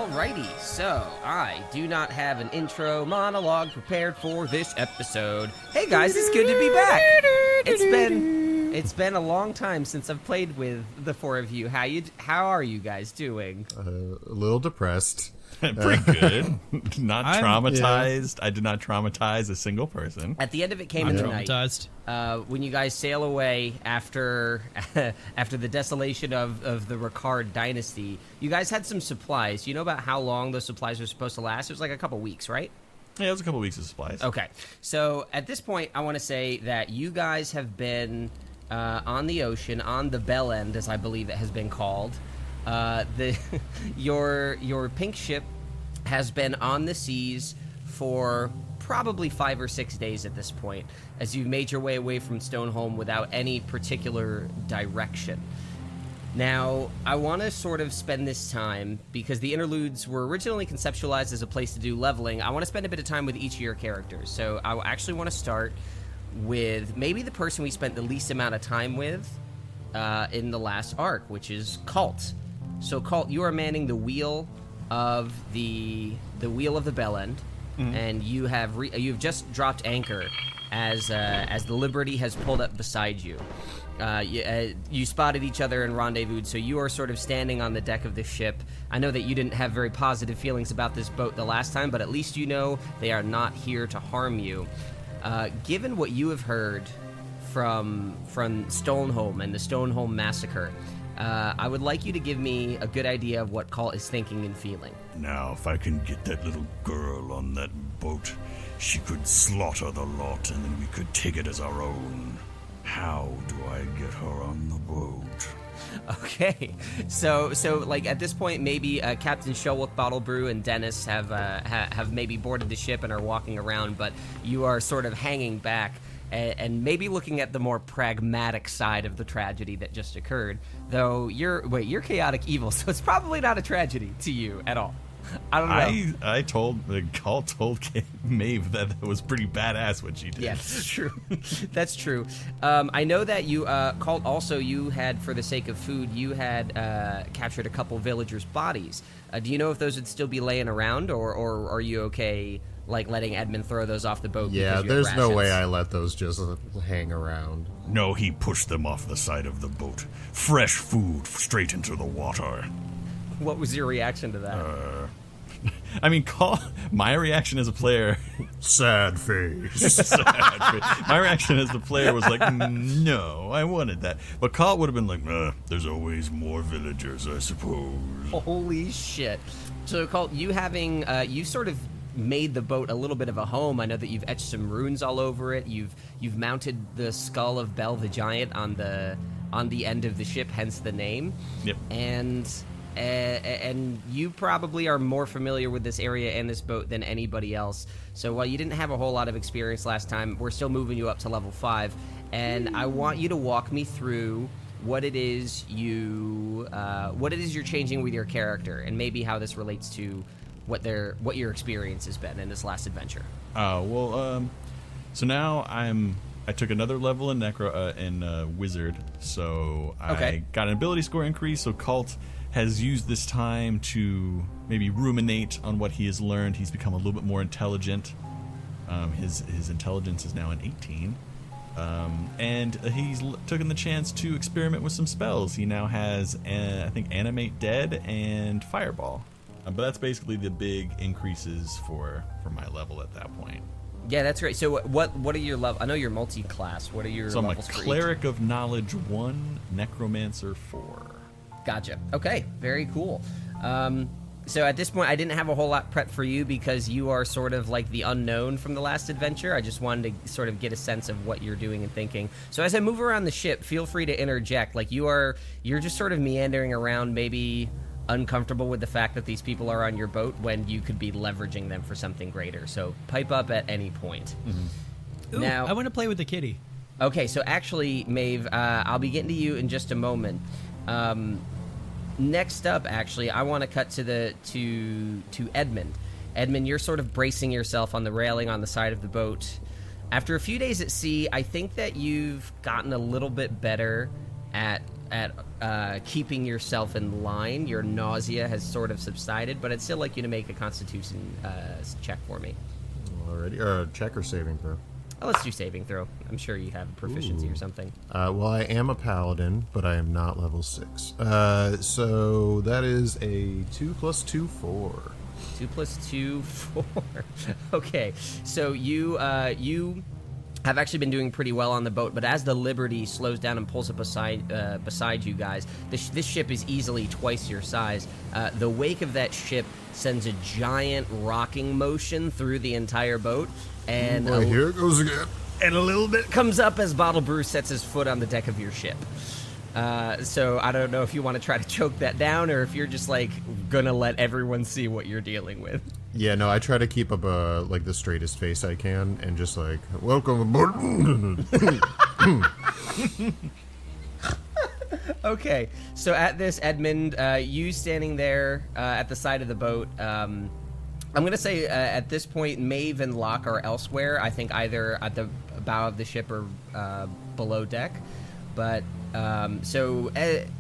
Alrighty, so I do not have an intro monologue prepared for this episode. Hey guys, it's good to be back. It's been a long time since I've played with the four of you. How are you guys doing? A little depressed. Pretty good. Not traumatized. Yeah. I did not traumatize a single person. At the end of it came in the night. When you guys sail away after the desolation of the Ricard dynasty, you guys had some supplies. You know about how long those supplies were supposed to last? It was like a couple weeks, right? Yeah, it was a couple weeks of supplies. Okay. So at this point, I want to say that you guys have been on the ocean, on the Bellend, as I believe it has been called. Your pink ship has been on the seas for probably 5 or 6 days at this point, as you've made your way away from Stoneholm without any particular direction. Now, I want to sort of spend this time, because the interludes were originally conceptualized as a place to do leveling. I want to spend a bit of time with each of your characters. So I actually want to start with maybe the person we spent the least amount of time with in the last arc, which is Kalt. So, Kalt, you are manning the wheel of the Bellend, and you've just dropped anchor as the Liberty has pulled up beside you. You spotted each other and rendezvoused, so you are sort of standing on the deck of the ship. I know that you didn't have very positive feelings about this boat the last time, but at least you know they are not here to harm you. Given what you have heard from Stoneholm and the Stoneholm massacre, I would like you to give me a good idea of what Kalt is thinking and feeling. Now, if I can get that little girl on that boat, she could slaughter the lot, and then we could take it as our own. How do I get her on the boat? Okay, so like at this point, maybe Captain Showalk, Bottlebrew, and Dennis have maybe boarded the ship and are walking around, but you are sort of hanging back. And maybe looking at the more pragmatic side of the tragedy that just occurred. Though you're chaotic evil, so it's probably not a tragedy to you at all. I don't know. Kalt told Maeve that it was pretty badass what she did. Yeah, that's true. That's true. I know that you, Kalt, also you had, for the sake of food, you had captured a couple villagers' bodies. Do you know if those would still be laying around, or are you okay, like, letting Edmund throw those off the boat? Yeah, there's no way I let those just hang around. No, he pushed them off the side of the boat. Fresh food straight into the water. What was your reaction to that? I mean, my reaction as a player... Sad face. My reaction as the player was like, no, I wanted that. But Kalt would have been like, there's always more villagers, I suppose. Holy shit. So, Kalt, you having... you sort of made the boat a little bit of a home. I know that you've etched some runes all over it. You've mounted the skull of Bell the Giant on the end of the ship, hence the name. Yep. And you probably are more familiar with this area and this boat than anybody else. So while you didn't have a whole lot of experience last time, we're still moving you up to level 5. And I want you to walk me through what it is you're changing with your character, and maybe how this relates to what your experience has been in this last adventure. So now I took another level in Wizard, so I got an ability score increase. So Kalt has used this time to maybe ruminate on what he has learned. He's become a little bit more intelligent. His intelligence is now an 18. And he's taken the chance to experiment with some spells. He now has, I think, Animate Dead and Fireball. But that's basically the big increases for my level at that point. Yeah, that's right. So what are your level? I know you're multi-class. What are your levels for each? So I'm a Cleric of Knowledge 1, Necromancer 4. Gotcha. Okay, very cool. So at this point, I didn't have a whole lot prepped for you because you are sort of like the unknown from the last adventure. I just wanted to sort of get a sense of what you're doing and thinking. So as I move around the ship, feel free to interject. Like you're just sort of meandering around, maybe uncomfortable with the fact that these people are on your boat when you could be leveraging them for something greater. So pipe up at any point. Mm-hmm. Ooh, now, I want to play with the kitty. Okay, so actually, Maeve, I'll be getting to you in just a moment. Next up, actually, I want to cut to Edmund. Edmund, you're sort of bracing yourself on the railing on the side of the boat. After a few days at sea, I think that you've gotten a little bit better at keeping yourself in line. Your nausea has sort of subsided, but I'd still like you to make a Constitution check for me. Alrighty, check or saving throw? Oh, let's do saving throw. I'm sure you have proficiency or something. Well, I am a paladin, but I am not level 6. So that is a 2 + 2, 4. 2 + 2, 4. Okay, so you have actually been doing pretty well on the boat, but as the Liberty slows down and pulls up beside you guys, this ship is easily twice your size. The wake of that ship sends a giant rocking motion through the entire boat, and Here it goes again. And a little bit comes up as Bottlebrew sets his foot on the deck of your ship. So I don't know if you want to try to choke that down, or if you're just like gonna let everyone see what you're dealing with. Yeah, no, I try to keep up like the straightest face I can, and just like, welcome aboard. Okay, so at this, Edmund, you standing there at the side of the boat. I'm going to say at this point, Maeve and Locke are elsewhere. I think either at the bow of the ship or below deck. But so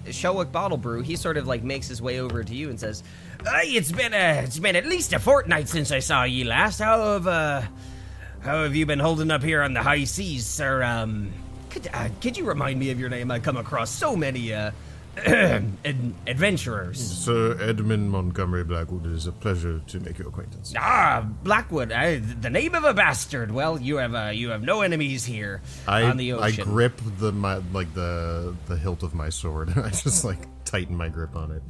Shelwick Bottlebrew, he sort of like makes his way over to you and says, it's been at least a fortnight since I saw ye last. How have you been holding up here on the high seas, sir? Could you remind me of your name? I come across so many adventurers. Sir Edmund Montgomery Blackwood, it is a pleasure to make your acquaintance. Blackwood, the name of a bastard. Well, you have no enemies here on the ocean. I grip the hilt of my sword, and I just like tighten my grip on it.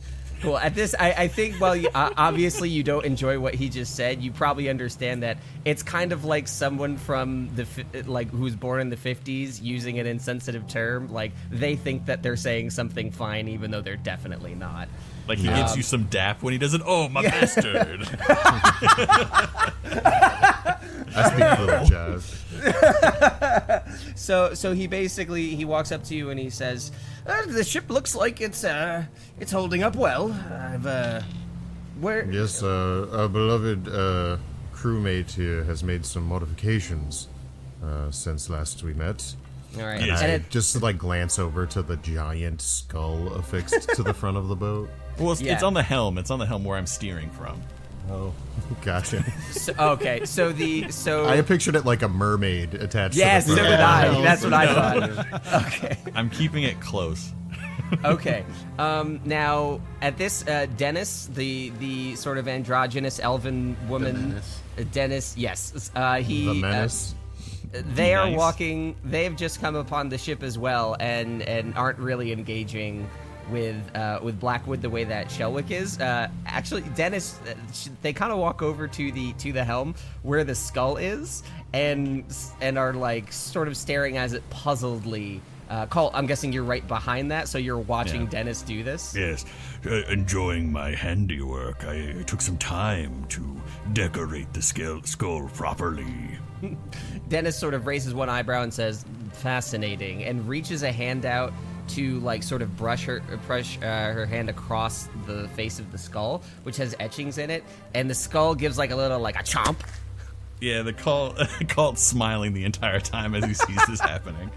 Cool. At this, I think, well, obviously you don't enjoy what he just said. You probably understand that it's kind of like someone from who's born in the 50s using an insensitive term. Like, they think that they're saying something fine, even though they're definitely not. Like, he gives you some dap when he does it. Oh, my bastard. I speak little jive. So he basically, he walks up to you and he says, the ship looks like it's holding up well. Yes, our beloved crewmate here has made some modifications since last we met. All right. Yes. And I just like glance over to the giant skull affixed to the front of the boat. Well, it's on the helm. It's on the helm where I'm steering from. Oh, gotcha. So I pictured it like a mermaid attached yes, to the so front. did I. That's what I thought. Okay. I'm keeping it close. Okay. Now, at this, Dennis, the sort of androgynous elven woman, Dennis, yes, he. The menace. They are Nice. walking. They've just come upon the ship as well, and aren't really engaging with Blackwood the way that Shelwick is. Actually, Dennis, they kind of walk over to the helm where the skull is, and are like sort of staring as it puzzledly. Colt, I'm guessing you're right behind that, so you're watching Dennis do this? Yes, enjoying my handiwork. I took some time to decorate the skull properly. Dennis sort of raises one eyebrow and says, fascinating, and reaches a hand out to like sort of brush her hand across the face of the skull, which has etchings in it, and the skull gives like a little like a chomp. Yeah, the Colt's smiling the entire time as he sees this happening.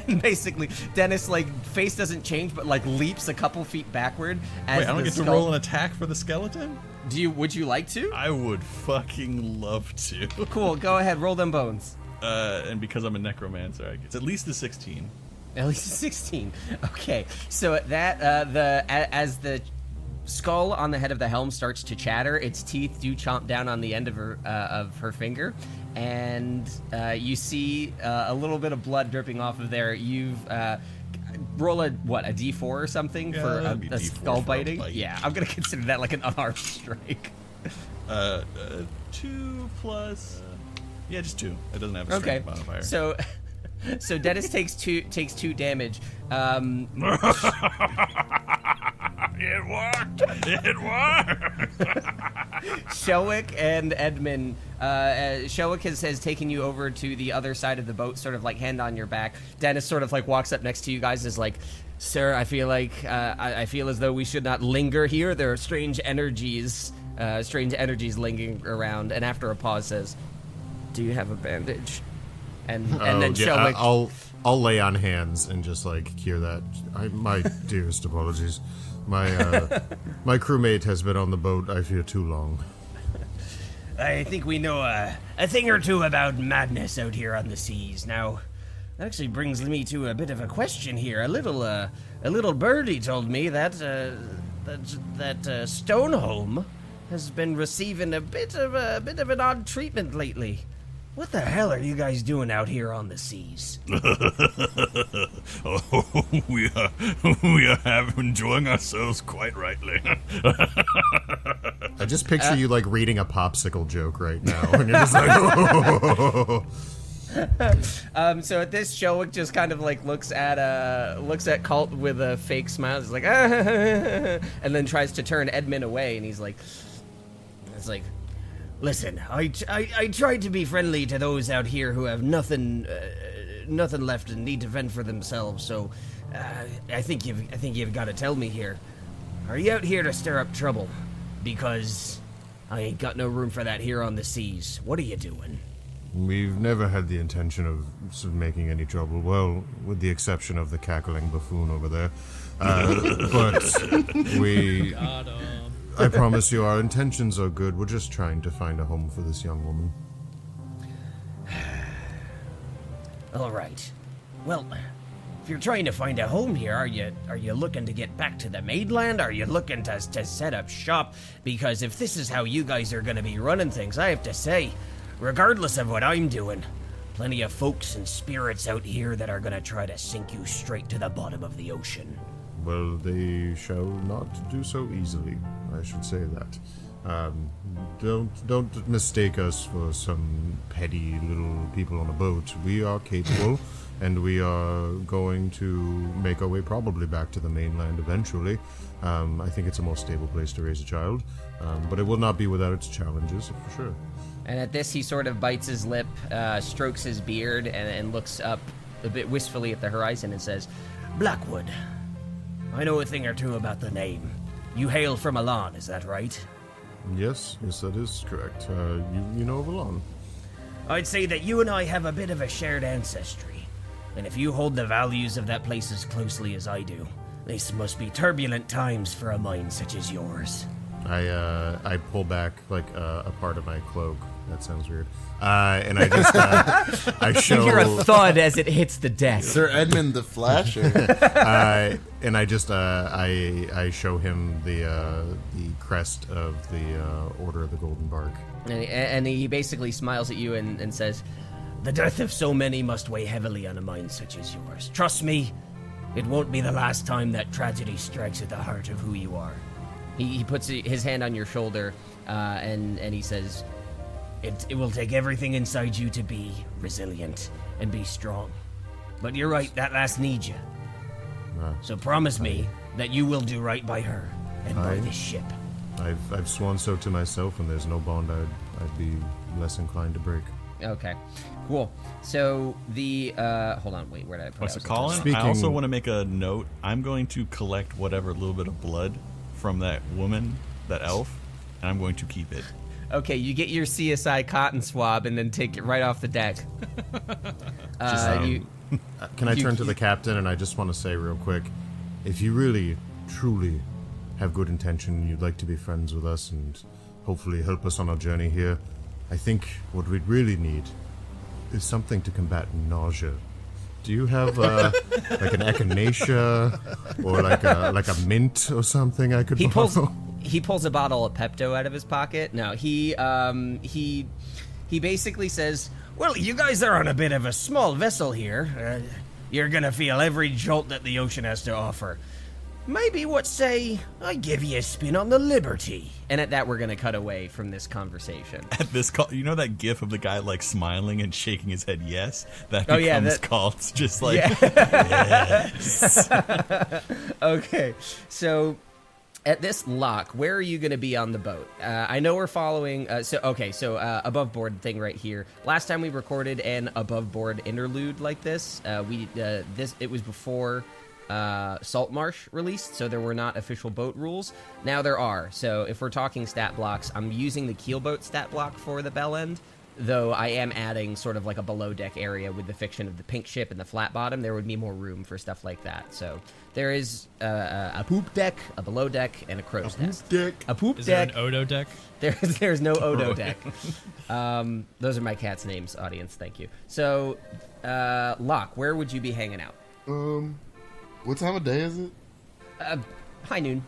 And basically, Dennis, like, face doesn't change, but like leaps a couple feet backward. As Wait, I don't the get to skull... roll an attack for the skeleton? Would you like to? I would fucking love to. Cool, go ahead, roll them bones. And because I'm a necromancer, I guess at least a 16. At least a 16. Okay, so at that, as the skull on the head of the helm starts to chatter, its teeth do chomp down on the end of her finger, and you see a little bit of blood dripping off of there. You've roll a D4 or something for that'd be a D4 skull for a biting. bite. Yeah, I'm gonna consider that like an unarmed strike. 2 plus. Yeah, just 2. It doesn't have a Okay, strength modifier. so Dennis takes two damage. It worked! It worked! Shelwick and Edmund, Shelwick has taken you over to the other side of the boat, sort of like hand on your back. Dennis sort of like walks up next to you guys, is like, sir, I feel like, I feel as though we should not linger here. There are strange energies lingering around. And after a pause says, do you have a bandage? And then Shelwick... I'll lay on hands and just like cure that. My dearest apologies. My crewmate has been on the boat, I fear, too long. I think we know a thing or two about madness out here on the seas. Now, that actually brings me to a bit of a question here. A little birdie told me that Stoneholm has been receiving a bit of an odd treatment lately. What the hell are you guys doing out here on the seas? Oh, we are enjoying ourselves quite rightly. I just picture you like reading a popsicle joke right now, and you're just like, oh. So at this, Shelwick just kind of like looks at Kalt with a fake smile. He's like, and then tries to turn Edmund away, and he's like, it's like, listen, I tried to be friendly to those out here who have nothing left and need to fend for themselves. So, I think you've got to tell me here. Are you out here to stir up trouble? Because I ain't got no room for that here on the seas. What are you doing? We've never had the intention of sort of making any trouble, well, with the exception of the cackling buffoon over there. But we... I promise you, our intentions are good. We're just trying to find a home for this young woman. All right. Well, if you're trying to find a home here, are you looking to get back to the mainland? Are you looking to set up shop? Because if this is how you guys are going to be running things, I have to say, regardless of what I'm doing, plenty of folks and spirits out here that are going to try to sink you straight to the bottom of the ocean. Well, they shall not do so easily, I should say that. Don't mistake us for some petty little people on a boat. We are capable, and we are going to make our way probably back to the mainland eventually. I think it's a more stable place to raise a child, but it will not be without its challenges, for sure. and at this he sort of bites his lip, strokes his beard, and looks up a bit wistfully at the horizon and says, Blackwood. I know a thing or two about the name. You hail from Elan, is that right? Yes, that is correct. You know of Elan. I'd say that you and I have a bit of a shared ancestry. And if you hold the values of that place as closely as I do, this must be turbulent times for a mind such as yours. I pull back like a part of my cloak. That sounds weird. And I just I show. You hear a thud as it hits the deck. Sir Edmund the Flasher. And I just I show him the crest of the Order of the Golden Bark. And he basically smiles at you and says, The death of so many must weigh heavily on a mind such as yours. Trust me, it won't be the last time that tragedy strikes at the heart of who you are. he puts his hand on your shoulder, and he says, It will take everything inside you to be resilient and be strong. But you're right, that lass needs you. So promise me that you will do right by her and by this ship. I've sworn so to myself, and there's no bond I'd be less inclined to break. okay, cool. So the, hold on, wait, where did I put it? So Colin, I also want to make a note. I'm going to collect whatever little bit of blood from that woman, that elf, and I'm going to keep it. Okay, you get your CSI cotton swab and then take it right off the deck. Can I turn to the captain, and I just want to say real quick, if you really, truly have good intention and you'd like to be friends with us and hopefully help us on our journey here, I think what we'd really need is something to combat nausea. Do you have like an echinacea or like a mint or something I could borrow? He pulls a bottle of Pepto out of his pocket. No, he basically says, Well, you guys are on a bit of a small vessel here. You're gonna feel every jolt that the ocean has to offer. Maybe what say I give you a spin on the Liberty. And at that, we're going to cut away from this conversation. At this call, you know that gif of the guy like smiling and shaking his head yes? That becomes called just like, yes. Okay, so at this lock, where are you going to be on the boat? I know we're following, above board thing right here. Last time we recorded an above board interlude like this, it was before Saltmarsh released, so there were not official boat rules. Now there are. So if we're talking stat blocks, I'm using the keelboat stat block for the Bellend, though I am adding sort of like a below deck area with the fiction of the pink ship and the flat bottom. There would be more room for stuff like that. So there is a poop deck, a below deck, and a crow's nest. A poop Is deck. there an Odo deck? There's no Odo deck. Those are my cat's names, audience. Thank you. So, Locke, where would you be hanging out? What time of day is it? High noon.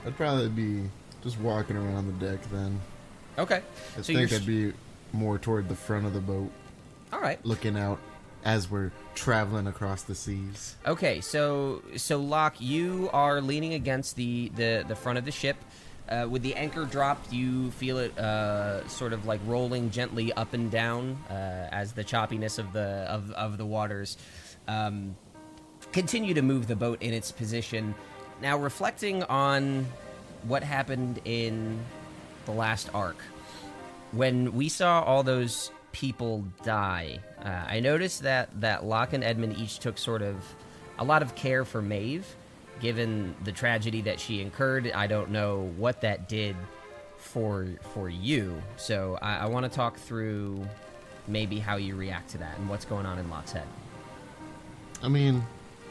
I'd probably be just walking around the deck then. Okay. I So think I'd be more toward the front of the boat, all right. looking out as we're traveling across the seas. Okay, so Locke, you are leaning against the front of the ship. With the anchor dropped, you feel it sort of like rolling gently up and down as the choppiness of the waters continue to move the boat in its position. Now, reflecting on what happened in the last arc, when we saw all those people die, I noticed that Locke and Edmund each took sort of a lot of care for Maeve, given the tragedy that she incurred. I don't know what that did for you, so I want to talk through maybe how you react to that and what's going on in Locke's head. I mean,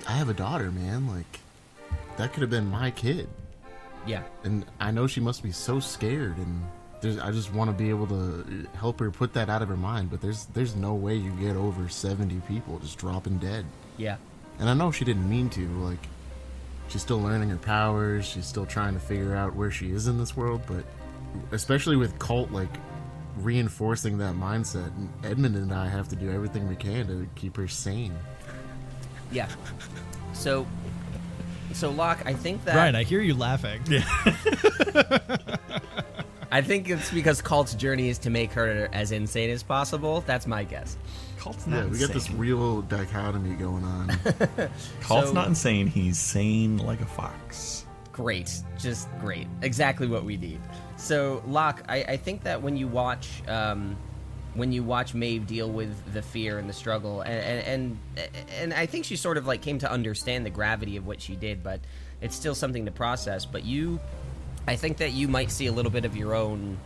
I have a daughter, man. Like, that could have been my kid. Yeah. And I know she must be so scared, and I just want to be able to help her put that out of her mind, but there's no way you get over 70 people just dropping dead. Yeah. And I know she didn't mean to. Like, she's still learning her powers, she's still trying to figure out where she is in this world, but especially with Kalt, like, reinforcing that mindset, Edmund and I have to do everything we can to keep her sane. Yeah. So Locke, I think that... Brian, I hear you laughing. Yeah. I think it's because Kalt's journey is to make her as insane as possible. That's my guess. Kalt's not Yeah, we insane. got this real dichotomy going on. Kalt's So- not insane. He's sane like a fox. Great. Just great. Exactly what we need. So, Locke, I think that when you watch Maeve deal with the fear and the struggle, and I think she sort of like came to understand the gravity of what she did, but it's still something to process. But I think that you might see a little bit of your own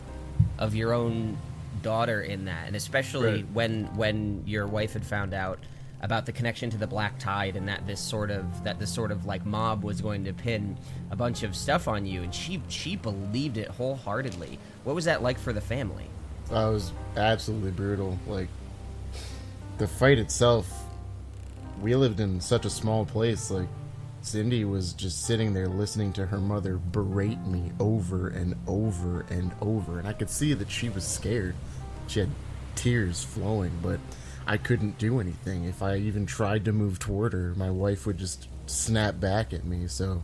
daughter in that, and especially Right. when your wife had found out about the connection to the Black Tide, and that this sort of like mob was going to pin a bunch of stuff on you, and she believed it wholeheartedly. What was that like for the family? It was absolutely brutal. Like, the fight itself, we lived in such a small place. Like, Cindy was just sitting there listening to her mother berate me over and over and over, and I could see that she was scared. She had tears flowing, but I couldn't do anything. If I even tried to move toward her, my wife would just snap back at me, so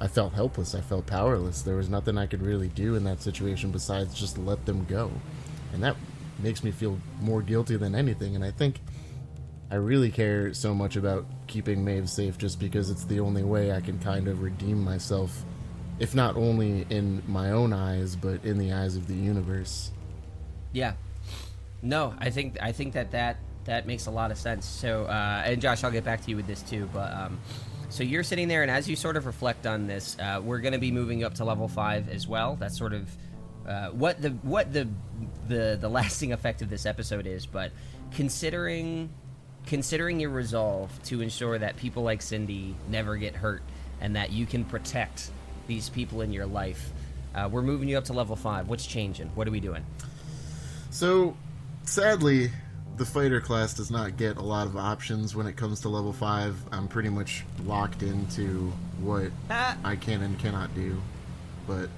I felt helpless. I felt powerless. There was nothing I could really do in that situation besides just let them go. And that makes me feel more guilty than anything, and I think I really care so much about keeping Maeve safe just because it's the only way I can kind of redeem myself, if not only in my own eyes, but in the eyes of the universe. Yeah. No, I think that makes a lot of sense. So, and Josh, I'll get back to you with this too, but so you're sitting there, and as you sort of reflect on this, we're going to be moving up to level 5 as well. That's sort of what the lasting effect of this episode is, but considering your resolve to ensure that people like Cindy never get hurt and that you can protect these people in your life, we're moving you up to level 5. What's changing? What are we doing? So, sadly, the fighter class does not get a lot of options when it comes to level 5. I'm pretty much locked into what I can and cannot do. But,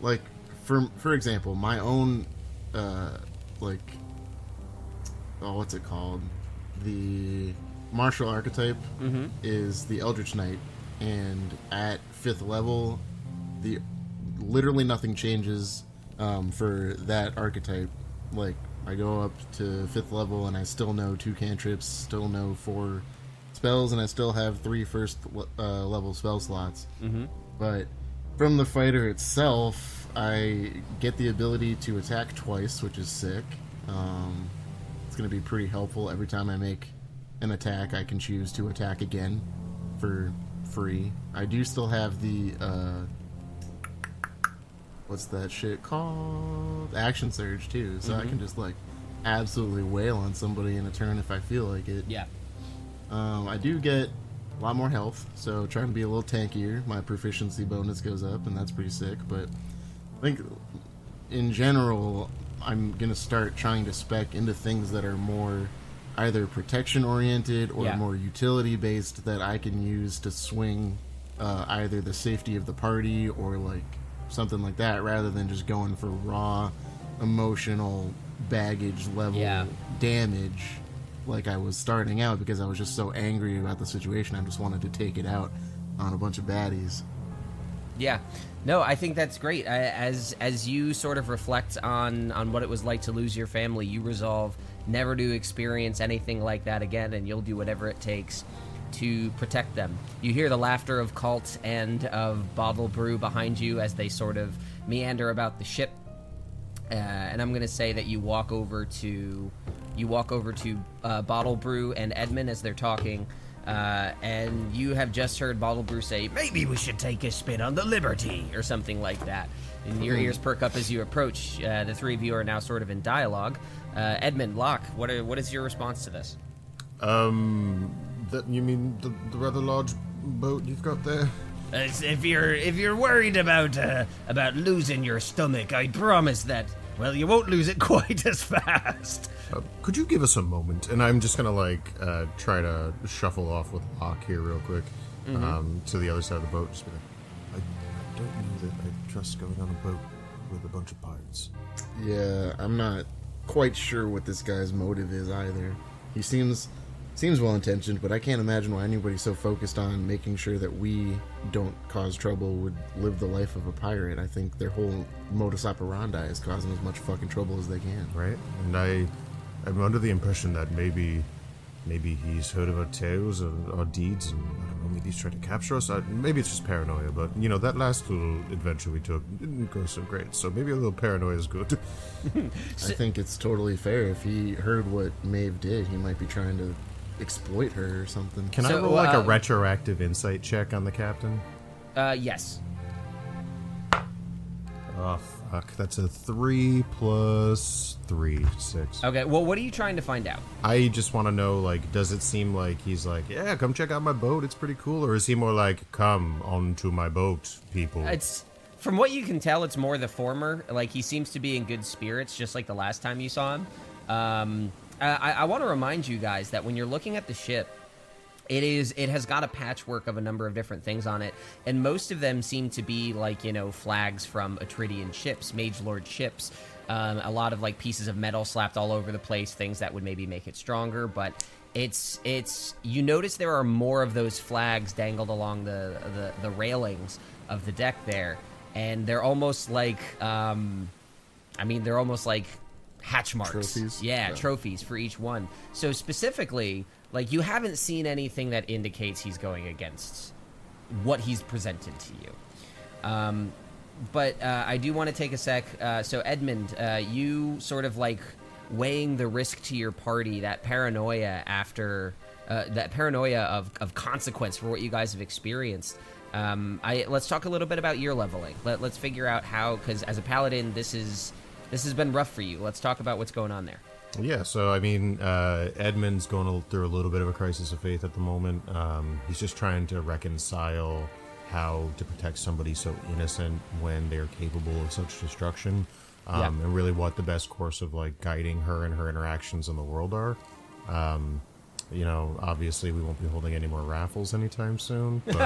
like, for example, my own, what's it called? The martial archetype is the Eldritch Knight, and at 5th level, literally nothing changes for that archetype. Like, I go up to 5th level and I still know 2 cantrips, still know 4 spells, and I still have 3 first level spell slots. But from the fighter itself, I get the ability to attack twice, which is sick. It's going to be pretty helpful. Every time I make an attack, I can choose to attack again for free. I do still have the what's that shit called? Action surge too, so I can just like absolutely wail on somebody in a turn if I feel like it. Yeah. I do get a lot more health, so trying to be a little tankier, my proficiency bonus goes up, and that's pretty sick. But I think in general, I'm gonna start trying to spec into things that are more either protection oriented or more utility based that I can use to swing either the safety of the party or like something like that, rather than just going for raw emotional baggage level damage like I was starting out, because I was just so angry about the situation. I just wanted to take it out on a bunch of baddies. Yeah. No, I think that's great. As you sort of reflect on what it was like to lose your family, you resolve never to experience anything like that again, and you'll do whatever it takes to protect them. You hear the laughter of Kalt and of Bottlebrew behind you as they sort of meander about the ship. And I'm going to say that you walk over to Bottlebrew and Edmund as they're talking. And you have just heard Bottlebrew say, "Maybe we should take a spin on the Liberty," or something like that. And your ears perk up as you approach. The three of you are now sort of in dialogue. Edmund, Locke, what is your response to this? That you mean the rather large boat you've got there? If you're worried about losing your stomach, I promise that, well, you won't lose it quite as fast. Could you give us a moment? And I'm just gonna try to shuffle off with Locke here real quick to the other side of the boat. Just be like, I don't know that I trust going on a boat with a bunch of pirates. Yeah, I'm not quite sure what this guy's motive is either. He seems well-intentioned, but I can't imagine why anybody so focused on making sure that we don't cause trouble would live the life of a pirate. I think their whole modus operandi is causing as much fucking trouble as they can. Right? And I'm under the impression that maybe he's heard of our tales or our deeds, and I don't know, maybe he's trying to capture us. Maybe it's just paranoia, but that last little adventure we took didn't go so great, so maybe a little paranoia is good. I think it's totally fair. If he heard what Maeve did, he might be trying to exploit her or something. Can I roll a retroactive insight check on the captain? Yes. Oh, fuck. That's a 3 plus 3, 6. Okay, well, what are you trying to find out? I just want to know, does it seem like he's like, yeah, come check out my boat, it's pretty cool? Or is he more like, come onto my boat, people? It's, from what you can tell, it's more the former. Like, he seems to be in good spirits, just like the last time you saw him. I want to remind you guys that when you're looking at the ship, it has got a patchwork of a number of different things on it, and most of them seem to be flags from Atridian ships, Mage Lord ships. A lot of pieces of metal slapped all over the place, things that would maybe make it stronger, but it's you notice there are more of those flags dangled along the railings of the deck there, and they're almost like they're almost like hatch marks. Trophies? Yeah, trophies for each one. So specifically, you haven't seen anything that indicates he's going against what he's presented to you. But I do want to take a sec. So Edmund, you sort of weighing the risk to your party, that paranoia of consequence for what you guys have experienced. Let's talk a little bit about your leveling. Let's figure out how, because as a paladin, this has been rough for you. Let's talk about what's going on there. Yeah, so Edmund's going through a little bit of a crisis of faith at the moment. He's just trying to reconcile how to protect somebody so innocent when they're capable of such destruction, and really what the best course of guiding her and her interactions in the world are. Obviously we won't be holding any more raffles anytime soon, but,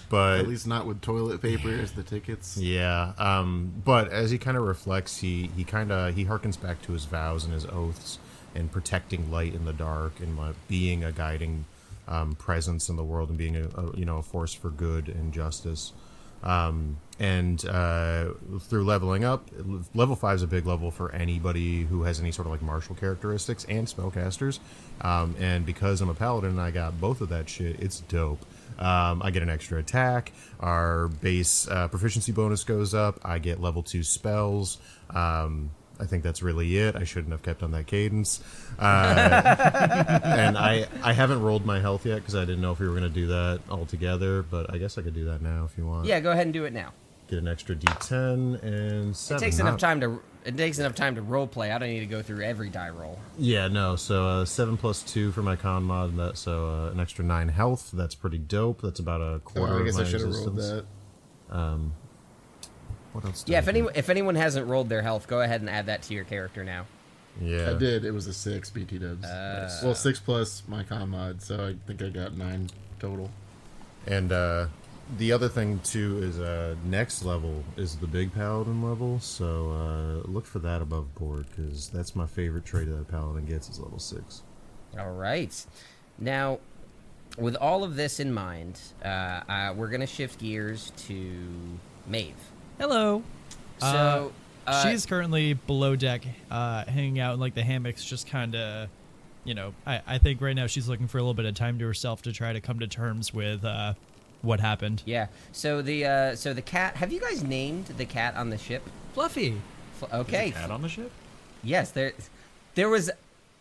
but at least not with toilet paper as the tickets. Yeah, but as he kind of reflects, he harkens back to his vows and his oaths and protecting light in the dark and being a guiding presence in the world and being a force for good and justice. Through leveling up, level 5 is a big level for anybody who has any sort of martial characteristics and spellcasters. And because I'm a paladin and I got both of that shit, it's dope. I get an extra attack. Our base proficiency bonus goes up. I get level 2 spells. I think that's really it. I shouldn't have kept on that cadence. And I haven't rolled my health yet because I didn't know if we were going to do that all together, but I guess I could do that now if you want. Yeah, go ahead and do it now. get an extra D10 and 7. It takes enough time to role play. I don't need to go through every die roll. Yeah, no. So 7 plus 2 for my con mod. So an extra 9 health. That's pretty dope. That's about a quarter. I guess of I my should have rolled existence. that. What else? Yeah, if anyone hasn't rolled their health, go ahead and add that to your character now. Yeah, I did. It was a 6 BT dubs. Well, 6 plus my con mod, so I think I got 9 total. And the other thing too is next level is the big paladin level. So look for that above board because that's my favorite trait that a paladin gets is level 6. All right. Now, with all of this in mind, we're gonna shift gears to Maeve. Hello. So She's currently below deck, hanging out in like the hammocks, just kind of, I think right now she's looking for a little bit of time to herself to try to come to terms with what happened. yeah. So the cat. Have you guys named the cat on the ship? Fluffy. Okay. Is a cat on the ship? Yes. There was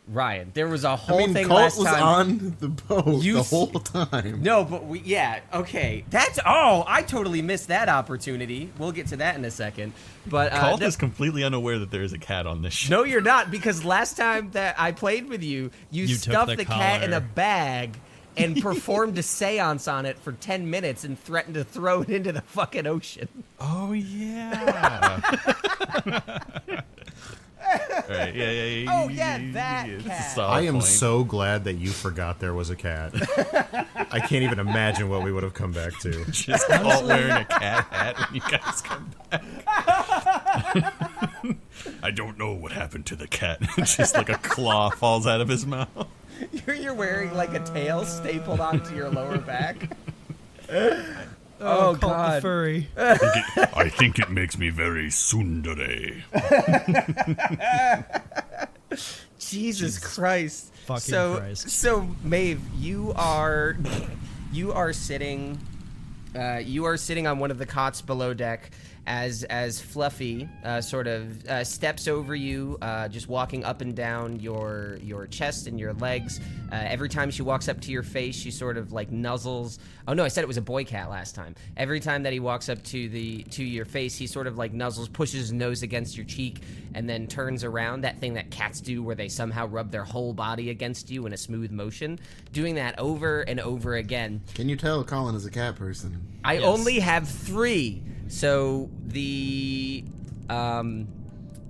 Ryan. There was a whole thing Colt last was time. on the boat You the s- whole time. No, but okay. I totally missed that opportunity. We'll get to that in a second. But Kalt is completely unaware that there is a cat on this ship. no, you're not, because last time that I played with you, you You took stuffed the the cat in a collar. bag and performed a seance on it for 10 minutes and threatened to throw it into the fucking ocean. Oh, yeah. Right, yeah. Oh, yeah, that it's a cat. solid I am point. so glad that you forgot there was a cat. I can't even imagine what we would have come back to. Just all wearing a cat hat when you guys come back. I don't know what happened to the cat. Just like a claw falls out of his mouth. You're wearing like a tail stapled onto your lower back. Oh, Colt God. the furry. I think it makes me very tsundere. Jesus Christ. Fucking Christ. So Maeve, you are sitting on one of the cots below deck as Fluffy sort of steps over you, just walking up and down your chest and your legs. Every time she walks up to your face, she sort of like nuzzles. Oh no, I said it was a boy cat last time. Every time that he walks up to your face, he sort of like nuzzles, pushes his nose against your cheek, and then turns around. That thing that cats do, where they somehow rub their whole body against you in a smooth motion. Doing that over and over again. Can you tell Colin is a cat person? I Yes. only have 3. So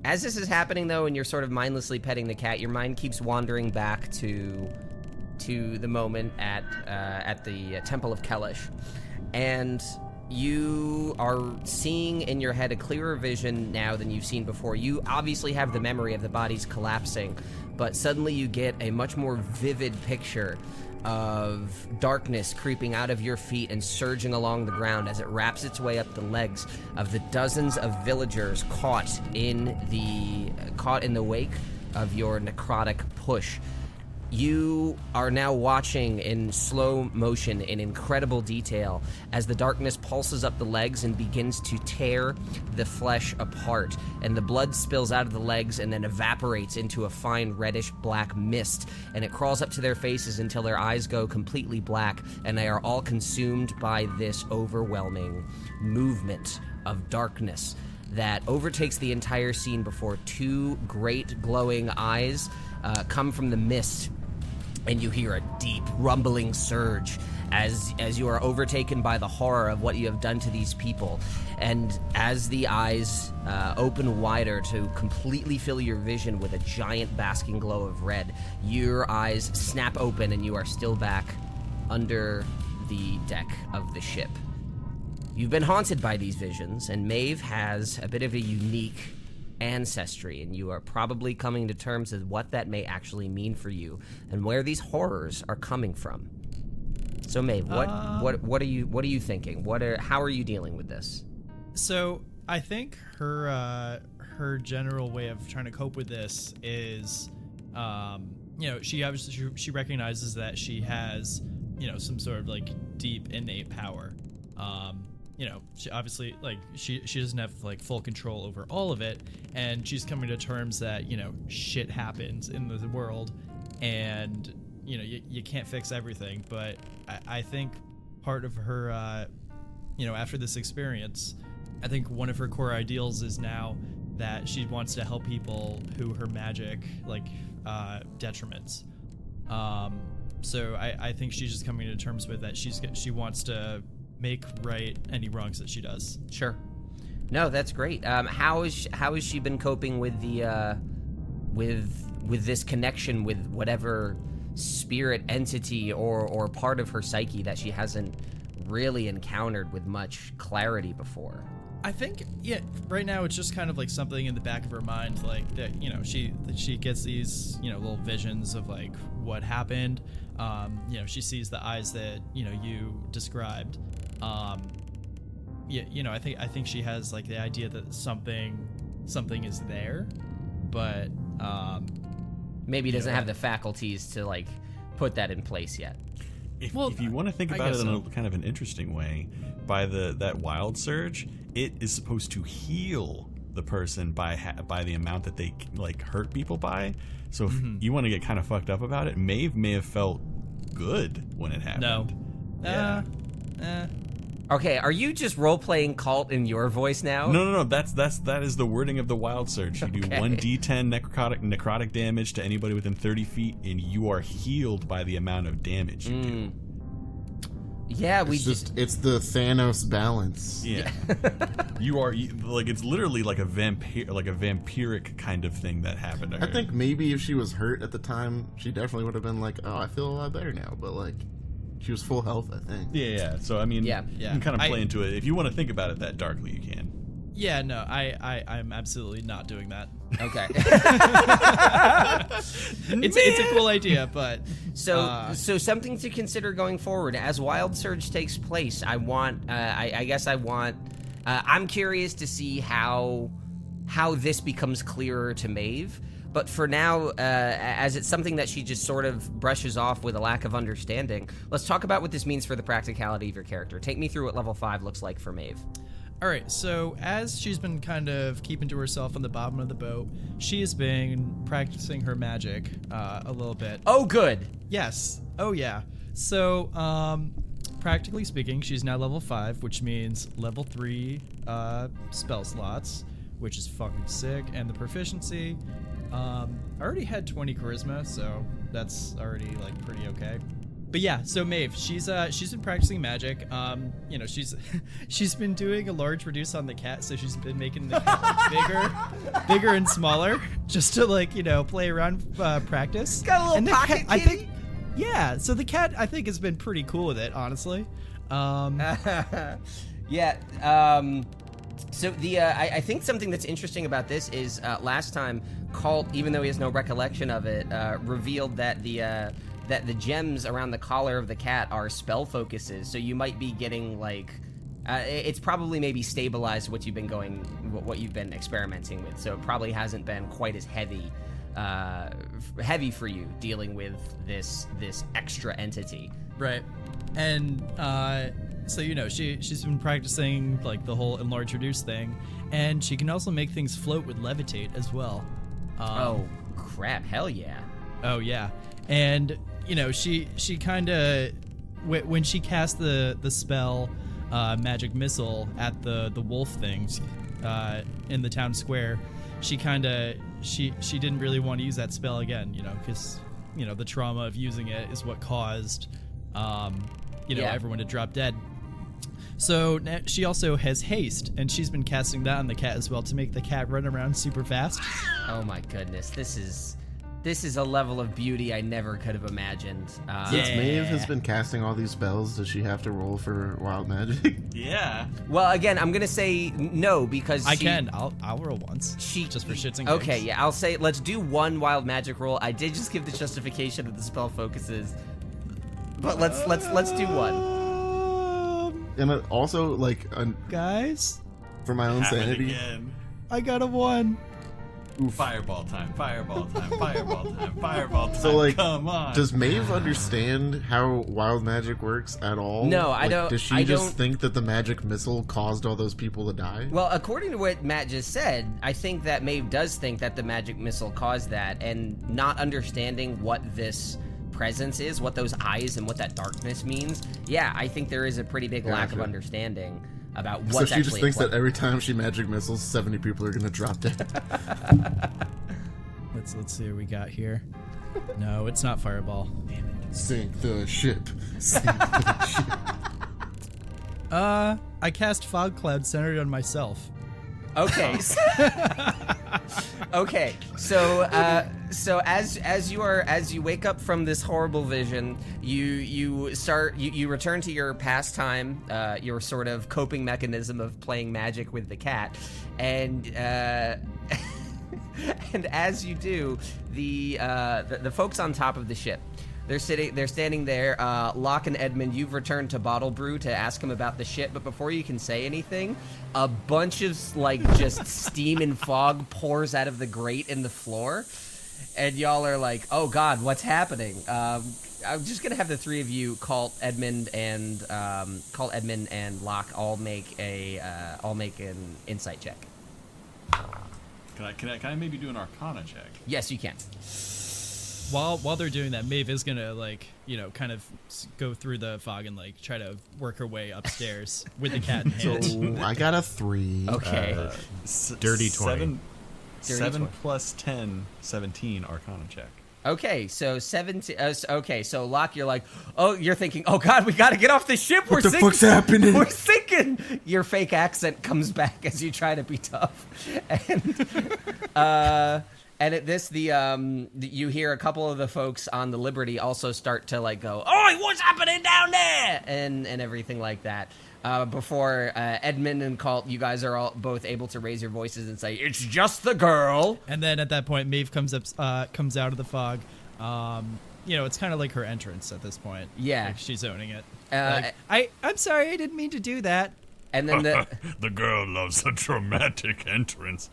as this is happening though, and you're sort of mindlessly petting the cat, your mind keeps wandering back to the moment at the Temple of Kelish, and you are seeing in your head a clearer vision now than you've seen before. You obviously have the memory of the bodies collapsing, but suddenly you get a much more vivid picture of darkness creeping out of your feet and surging along the ground as it wraps its way up the legs of the dozens of villagers caught in the wake of your necrotic push. You are now watching in slow motion, in incredible detail, as the darkness pulses up the legs and begins to tear the flesh apart, and the blood spills out of the legs and then evaporates into a fine reddish-black mist, and it crawls up to their faces until their eyes go completely black, and they are all consumed by this overwhelming movement of darkness that overtakes the entire scene before 2 great glowing eyes come from the mist, and you hear a deep rumbling surge as you are overtaken by the horror of what you have done to these people. And as the eyes open wider to completely fill your vision with a giant basking glow of red, your eyes snap open and you are still back under the deck of the ship. You've been haunted by these visions, and Maeve has a bit of a unique ancestry, and you are probably coming to terms with what that may actually mean for you and where these horrors are coming from. So Maeve, what are you thinking? How are you dealing with this? So I think her general way of trying to cope with this is, she obviously she recognizes that she has, some sort of like deep innate power. She obviously she doesn't have like full control over all of it, and she's coming to terms that shit happens in the world, and you can't fix everything. But I think part of her, after this experience, I think one of her core ideals is now that she wants to help people who her magic detriments. So I think she's just coming to terms with that. She wants to make right any wrongs that she does. Sure. No, that's great. How has she been coping with the with this connection with whatever spirit entity or part of her psyche that she hasn't really encountered with much clarity before? I think, right now it's just kind of like something in the back of her mind, like that, she gets these, little visions of like what happened. She sees the eyes that, you described. I think she has like the idea that something is there, but, maybe doesn't have the faculties to like put that in place yet. If you want to think about it in a kind of an interesting way, by that wild surge, it is supposed to heal the person by the amount that they like hurt people by. So if you want to get kind of fucked up about it, Maeve may have felt good when it happened. No. Yeah. Okay, are you just role-playing Kalt in your voice now? No. That is the wording of the wild surge. You do 1d10 necrotic damage to anybody within 30 feet, and you are healed by the amount of damage you do. Yeah, it's the Thanos balance. Yeah. It's literally like a vampiric kind of thing that happened to her. I think maybe if she was hurt at the time, she definitely would have been like, oh, I feel a lot better now. But like, she was full health, I think. Yeah. So I mean, Yeah. you can kind of play into it. If you want to think about it that darkly, you can. Yeah, no, I'm absolutely not doing that. Okay. It's a cool idea, but so something to consider going forward as Wild Surge takes place. I'm curious to see how this becomes clearer to Maeve. But for now, as it's something that she just sort of brushes off with a lack of understanding, let's talk about what this means for the practicality of your character. Take me through what level 5 looks like for Maeve. All right, so as she's been kind of keeping to herself on the bottom of the boat, she has been practicing her magic a little bit. Oh, good. Yes. Oh, yeah. So, practically speaking, she's now level 5, which means level 3 spell slots, which is fucking sick. And the proficiency, I already had 20 charisma, so that's already, like, pretty okay. But yeah, so Maeve, she's been practicing magic. She's been doing a large reduce on the cat, so she's been making the cat bigger and smaller, just to play around, practice. Got a little and the pocket cat, I kitty? think, yeah. So the cat, I think, has been pretty cool with it, honestly. Yeah. So I think something that's interesting about this is last time Kalt, even though he has no recollection of it, revealed that the gems around the collar of the cat are spell focuses. So you might be getting it's probably maybe stabilized what you've been experimenting with. So it probably hasn't been quite as heavy for you dealing with this extra entity. Right. And so she's been practicing like the whole enlarge reduce thing, and she can also make things float with levitate as well. Oh crap! Hell yeah! Oh yeah. And she kind of when she cast the spell magic missile at the wolf things in the town square, she didn't really want to use that spell again, because the trauma of using it is what caused everyone to drop dead. So she also has haste, and she's been casting that on the cat as well to make the cat run around super fast. Oh my goodness, this is a level of beauty I never could have imagined. Since Maeve has been casting all these spells, does she have to roll for wild magic? Yeah. Well, again, I'm gonna say no because I'll roll once. Just for shits and gigs. Okay, yeah, I'll say let's do one wild magic roll. I did just give the justification of the spell focuses, but let's do one. And also, guys, for my own sanity, Again. I got a 1. Fireball time, fireball time, fireball time, fireball time. So, come on. Does Maeve understand how wild magic works at all? No, I don't. Does she just think that the magic missile caused all those people to die? Well, according to what Matt just said, I think that Maeve does think that the magic missile caused that, and not understanding what this presence is, what those eyes and what that darkness means. Yeah, I think there is a pretty big lack of understanding about So what's she just actually thinks at play. that every time she magic missiles, 70 people are gonna drop dead. Let's see what we got here. No, it's not fireball. Damn it. Sink the ship. Sink the ship. I cast fog cloud centered on myself. Okay. Okay. So as you wake up from this horrible vision, you return to your pastime, your sort of coping mechanism of playing magic with the cat, and and as you do, the folks on top of the ship, they're standing there. Locke and Edmund, you've returned to Bottlebrew to ask him about the ship, but before you can say anything, a bunch of just steam and fog pours out of the grate in the floor, and y'all are like, "Oh God, what's happening?" I'm just gonna have the three of you, Kalt, Edmund, and Locke, all make an insight check. Can I maybe do an Arcana check? Yes, you can. While they're doing that, Maeve is gonna kind of go through the fog and try to work her way upstairs with the cat in hand. So I got a 3. Okay. Dirty 20. 7 plus 10, 17 Arcana check. Okay, so 17. Okay, so Locke, you're thinking, oh God, we got to get off the ship. What the fuck's happening? We're sinking. Your fake accent comes back as you try to be tough, and at this, you hear a couple of the folks on the Liberty also start to go, "Oi, what's happening down there?" and everything like that. Before Edmund and Kalt, you guys are all both able to raise your voices and say, "It's just the girl." And then at that point, Maeve comes out of the fog. It's kind of like her entrance at this point. Yeah. She's owning it. I'm sorry, I didn't mean to do that. And then The girl loves a dramatic entrance.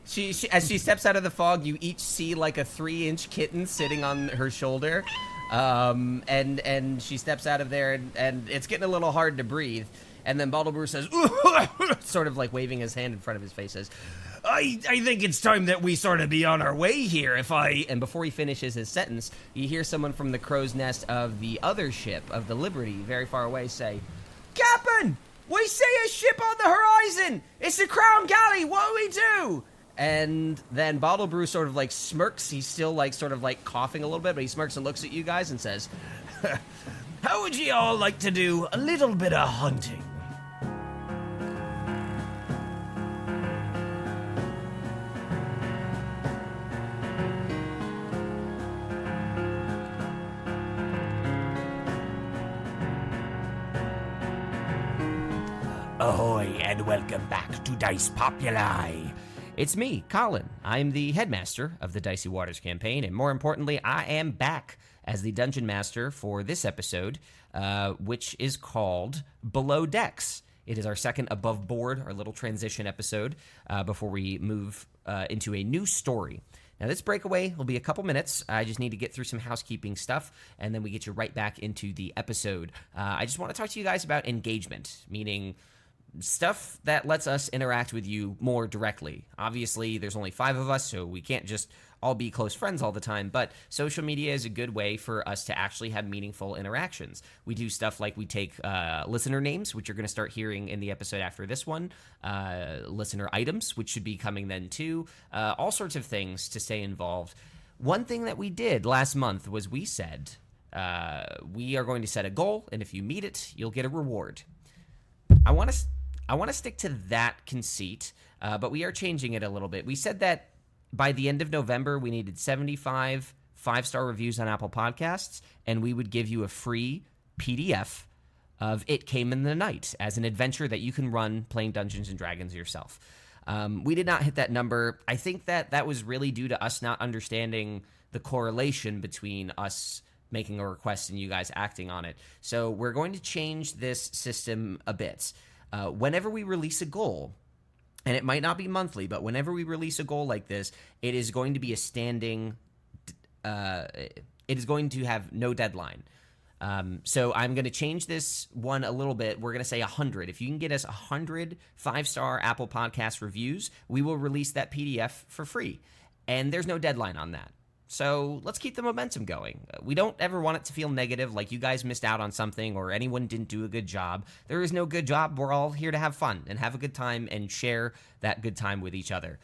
she as she steps out of the fog, you each see a 3-inch kitten sitting on her shoulder. And she steps out of there, and it's getting a little hard to breathe. And then Bottlebrew says, sort of waving his hand in front of his face, says, I think it's time that we sort of be on our way here, And before he finishes his sentence, you hear someone from the crow's nest of the other ship, of the Liberty, very far away, say, "Captain, we see a ship on the horizon! It's the Crown Galley, what do we do?" And then Bottlebrew sort of smirks. He's still coughing a little bit, but he smirks and looks at you guys and says, "How would you all like to do a little bit of hunting?" Ahoy, and welcome back to Dice Populi. It's me, Colin. I'm the headmaster of the Dicey Waters campaign, and more importantly, I am back as the dungeon master for this episode, which is called Below Decks. It is our second above board, our little transition episode, before we move into a new story. Now, this breakaway will be a couple minutes. I just need to get through some housekeeping stuff, and then we get you right back into the episode. I just want to talk to you guys about engagement, meaning stuff that lets us interact with you more directly. Obviously, there's only 5 of us, so we can't just all be close friends all the time, but social media is a good way for us to actually have meaningful interactions. We do stuff like we take listener names, which you're going to start hearing in the episode after this one, listener items, which should be coming then too, all sorts of things to stay involved. One thing that we did last month was we said we are going to set a goal, and if you meet it, you'll get a reward. I want to stick to that conceit, but we are changing it a little bit. We said that by the end of November, we needed 75 5-star reviews on Apple Podcasts, and we would give you a free PDF of It Came in the Night as an adventure that you can run playing Dungeons & Dragons yourself. We did not hit that number. I think that was really due to us not understanding the correlation between us making a request and you guys acting on it. So we're going to change this system a bit. Whenever we release a goal, and it might not be monthly, but whenever we release a goal like this, it is going to be a standing, it is going to have no deadline. So I'm going to change this one a little bit. We're going to say 100. If you can get us 100 5-star Apple Podcast reviews, we will release that PDF for free. And there's no deadline on that. So let's keep the momentum going. We don't ever want it to feel negative, like you guys missed out on something or anyone didn't do a good job. There is no good job. We're all here to have fun and have a good time and share that good time with each other.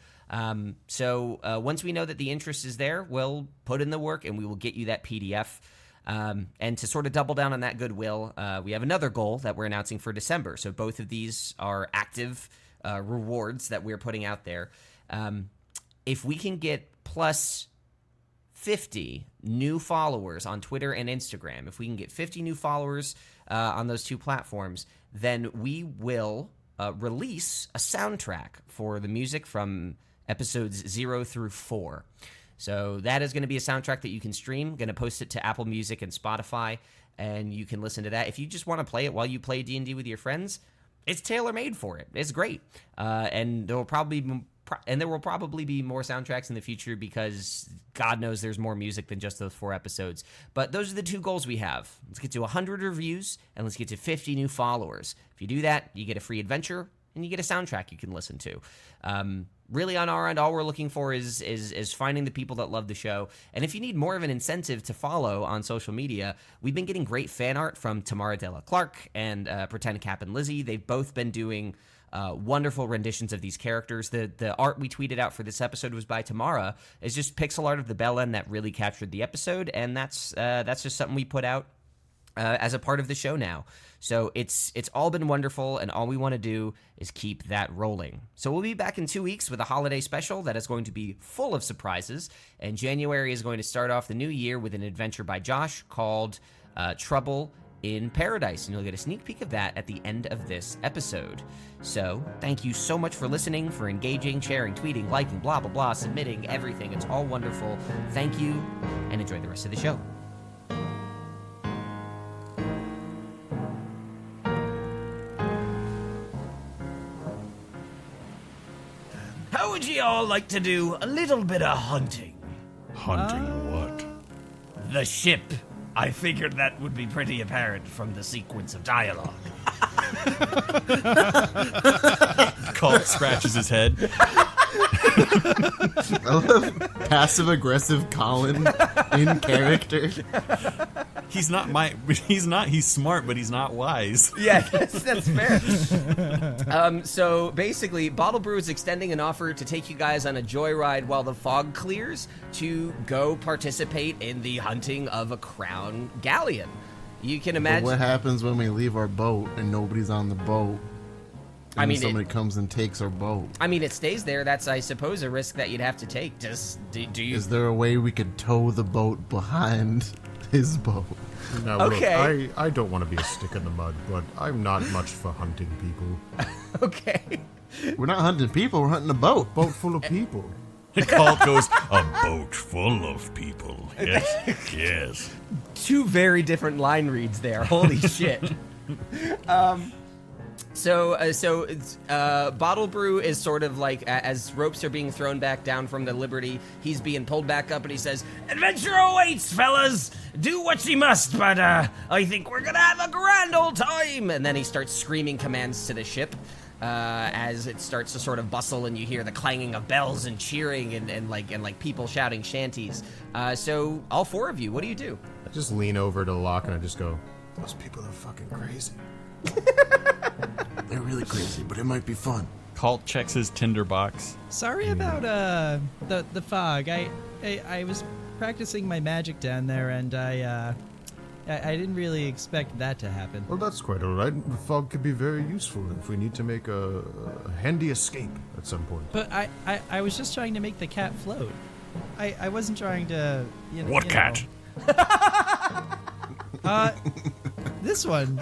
So once we know that the interest is there, we'll put in the work and we will get you that PDF. And to sort of double down on that goodwill, we have another goal that we're announcing for December. So both of these are active rewards that we're putting out there. If we can get plus 50 new followers on Twitter and Instagram, if we can get 50 new followers on those two platforms, then we will release a soundtrack for the music from episodes 0 through 4. So that is going to be a soundtrack that you can stream. Going to post it to Apple Music and Spotify, and you can listen to that. If you just want to play it while you play D&D with your friends, it's tailor-made for it. It's great. And there will probably be more soundtracks in the future because God knows there's more music than just those 4 episodes. But those are the 2 goals we have. Let's get to 100 reviews, and let's get to 50 new followers. If you do that, you get a free adventure, and you get a soundtrack you can listen to. Really, on our end, all we're looking for is finding the people that love the show. And if you need more of an incentive to follow on social media, we've been getting great fan art from Tamara Della Clark and Pretend Cap and Lizzie. They've both been doing wonderful renditions of these characters. The art we tweeted out for this episode was by Tamara. It's just pixel art of the Bellend that really captured the episode, and that's just something we put out as a part of the show now. So it's all been wonderful, and all we want to do is keep that rolling. So we'll be back in 2 weeks with a holiday special that is going to be full of surprises, and January is going to start off the new year with an adventure by Josh called Trouble in Paradise, and you'll get a sneak peek of that at the end of this episode. So thank you so much for listening, for engaging, sharing, tweeting, liking, blah, blah, blah, submitting, everything. It's all wonderful. Thank you, and enjoy the rest of the show. How would you all like to do a little bit of hunting? Hunting what? The ship. I figured that would be pretty apparent from the sequence of dialogue. Colt scratches his head. Passive-aggressive Colin in character. He's smart, but he's not wise. Yeah, that's fair. So basically, Bottlebrew is extending an offer to take you guys on a joyride while the fog clears to go participate in the hunting of a crown galleon. You can imagine. But what happens when we leave our boat and nobody's on the boat? I mean, somebody comes and takes our boat. I mean, it stays there. That's, I suppose, a risk that you'd have to take. Just do you? Is there a way we could tow the boat behind his boat? Now, Okay. Look, I don't want to be a stick in the mud, but I'm not much for hunting people. Okay. We're not hunting people, we're hunting a boat. Boat full of people. Colt goes, A boat full of people. Yes, yes. 2 very different line reads there. Holy shit. So Bottlebrew is sort of like, as ropes are being thrown back down from the Liberty, he's being pulled back up, and he says, Adventure awaits, fellas! Do what ye must, but I think we're gonna have a grand old time! and then he starts screaming commands to the ship as it starts to sort of bustle, and you hear the clanging of bells and cheering and like people shouting shanties. So all 4 of you, what do you do? I just lean over to Locke and I just go, those people are fucking crazy. They're really crazy, but it might be fun. Colt checks his tinderbox. Sorry about the fog. I was practicing my magic down there, and I didn't really expect that to happen. Well, that's quite all right. The fog could be very useful if we need to make a handy escape at some point. But I was just trying to make the cat float. I wasn't trying to. What you cat? Know. This one.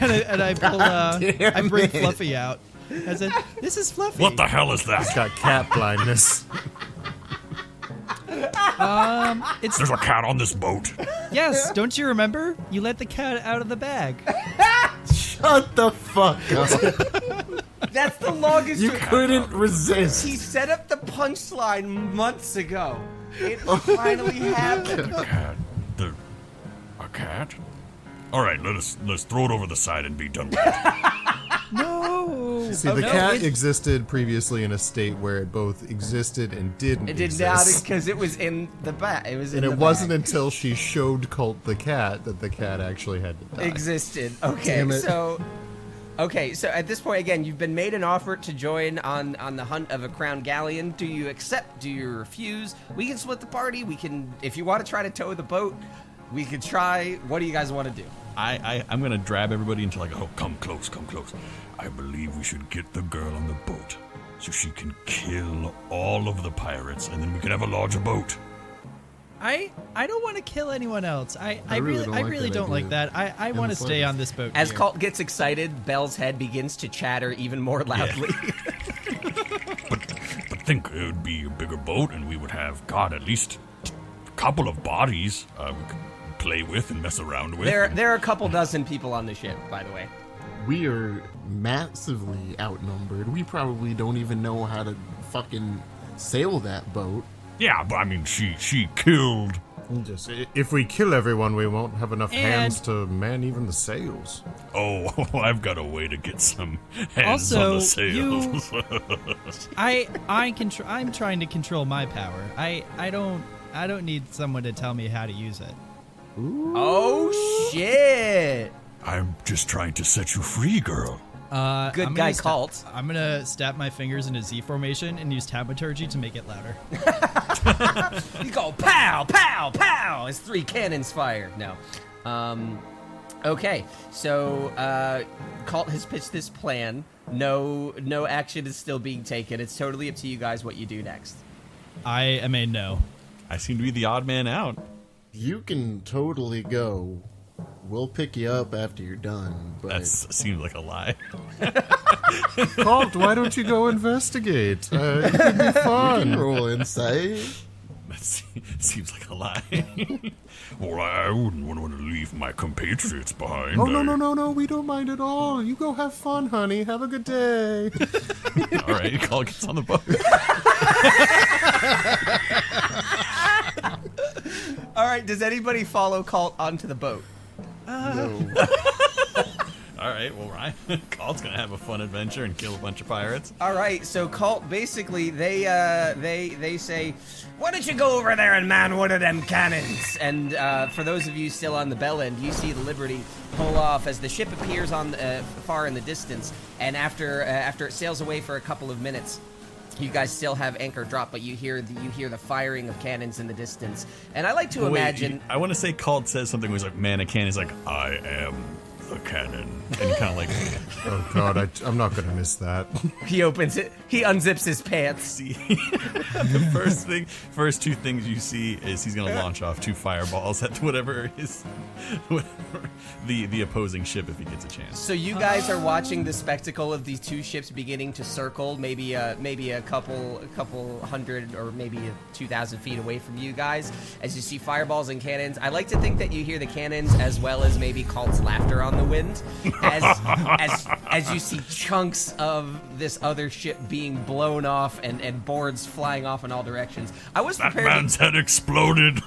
And I pull. I bring Fluffy out. I said, "This is Fluffy." What the hell is that? It's got cat blindness. It's There's a cat on this boat. yes. Don't you remember? You let the cat out of the bag. Shut the fuck up. That's the longest. You couldn't resist. He set up the punchline months ago. It finally happened. A cat. A cat? All right, let's throw it over the side and be done with it. No. See, the cat existed previously in a state where it both existed and didn't It did exist. not because it was in the bag. It was in And the it wasn't bag. until she showed Colt the cat that the cat actually had to die. Existed. Okay, Damn it. so at this point again, you've been made an offer to join on the hunt of a crown galleon. Do you accept? Do you refuse? We can split the party. We can, if you want to try to tow the boat, we could try. What do you guys want to do? I'm gonna drab everybody until I go. Oh, come close, come close. I believe we should get the girl on the boat so she can kill all of the pirates, and then we can have a larger boat. I don't want to kill anyone else. I really really don't like don't that like idea. that. I want to the stay slightest. on this boat. As here. Colt gets excited, Belle's head begins to chatter even more loudly. But think it would be a bigger boat, and we would have, God, at least a couple of bodies we could play with and mess around with. There are a couple dozen people on the ship, by the way. We are massively outnumbered. We probably don't even know how to fucking sail that boat. Yeah, but I mean, she killed. Just, if we kill everyone, we won't have enough And- hands to man even the sails. Oh, I've got a way to get some hands on Also, the sails. I'm trying to control my power. I don't need someone to tell me how to use it. Oh shit! I'm just trying to set you free, girl. Good I'm guy, gonna Colt. I'm gonna snap my fingers in a Z formation and use taumaturgy to make it louder. You go pow, pow, pow as 3 cannons fire. No. Okay, so Colt has pitched this plan. No action is still being taken. It's totally up to you guys what you do next. I am a no. I seem to be the odd man out. You can totally go. We'll pick you up after you're done. But That seems like a lie. Colt, why don't you go investigate? It could be fun. roll inside. That seems like a lie. Well, I wouldn't want to leave my compatriots behind. Oh, no, we don't mind at all. You go have fun, honey. Have a good day. All right, Colin gets on the boat. All right, does anybody follow Colt onto the boat? No. All right, well, Ryan, Colin's gonna have a fun adventure and kill a bunch of pirates. All right, so Colt basically they say, why don't you go over there and man one of them cannons? And for those of you still on the Bellend, you see the Liberty pull off as the ship appears on far in the distance, and after it sails away for a couple of minutes. You guys still have anchor drop, but you hear the firing of cannons in the distance. And I like to imagine. I want to say Colt says something where he's like, man, a cannon. He's like, I am the cannon. and he kind of like, Oh, God, I'm not going to miss that. He opens it. He unzips his pants. see. The first two things you see is he's gonna launch off 2 fireballs at whatever the opposing ship if he gets a chance. So you guys are watching the spectacle of these 2 ships beginning to circle, maybe a couple hundred or maybe 2,000 feet away from you guys, as you see fireballs and cannons. I like to think that you hear the cannons as well as maybe Colt's laughter on the wind, as you see chunks of this other ship being blown off and boards flying off in all directions. I was That prepared. man's head exploded.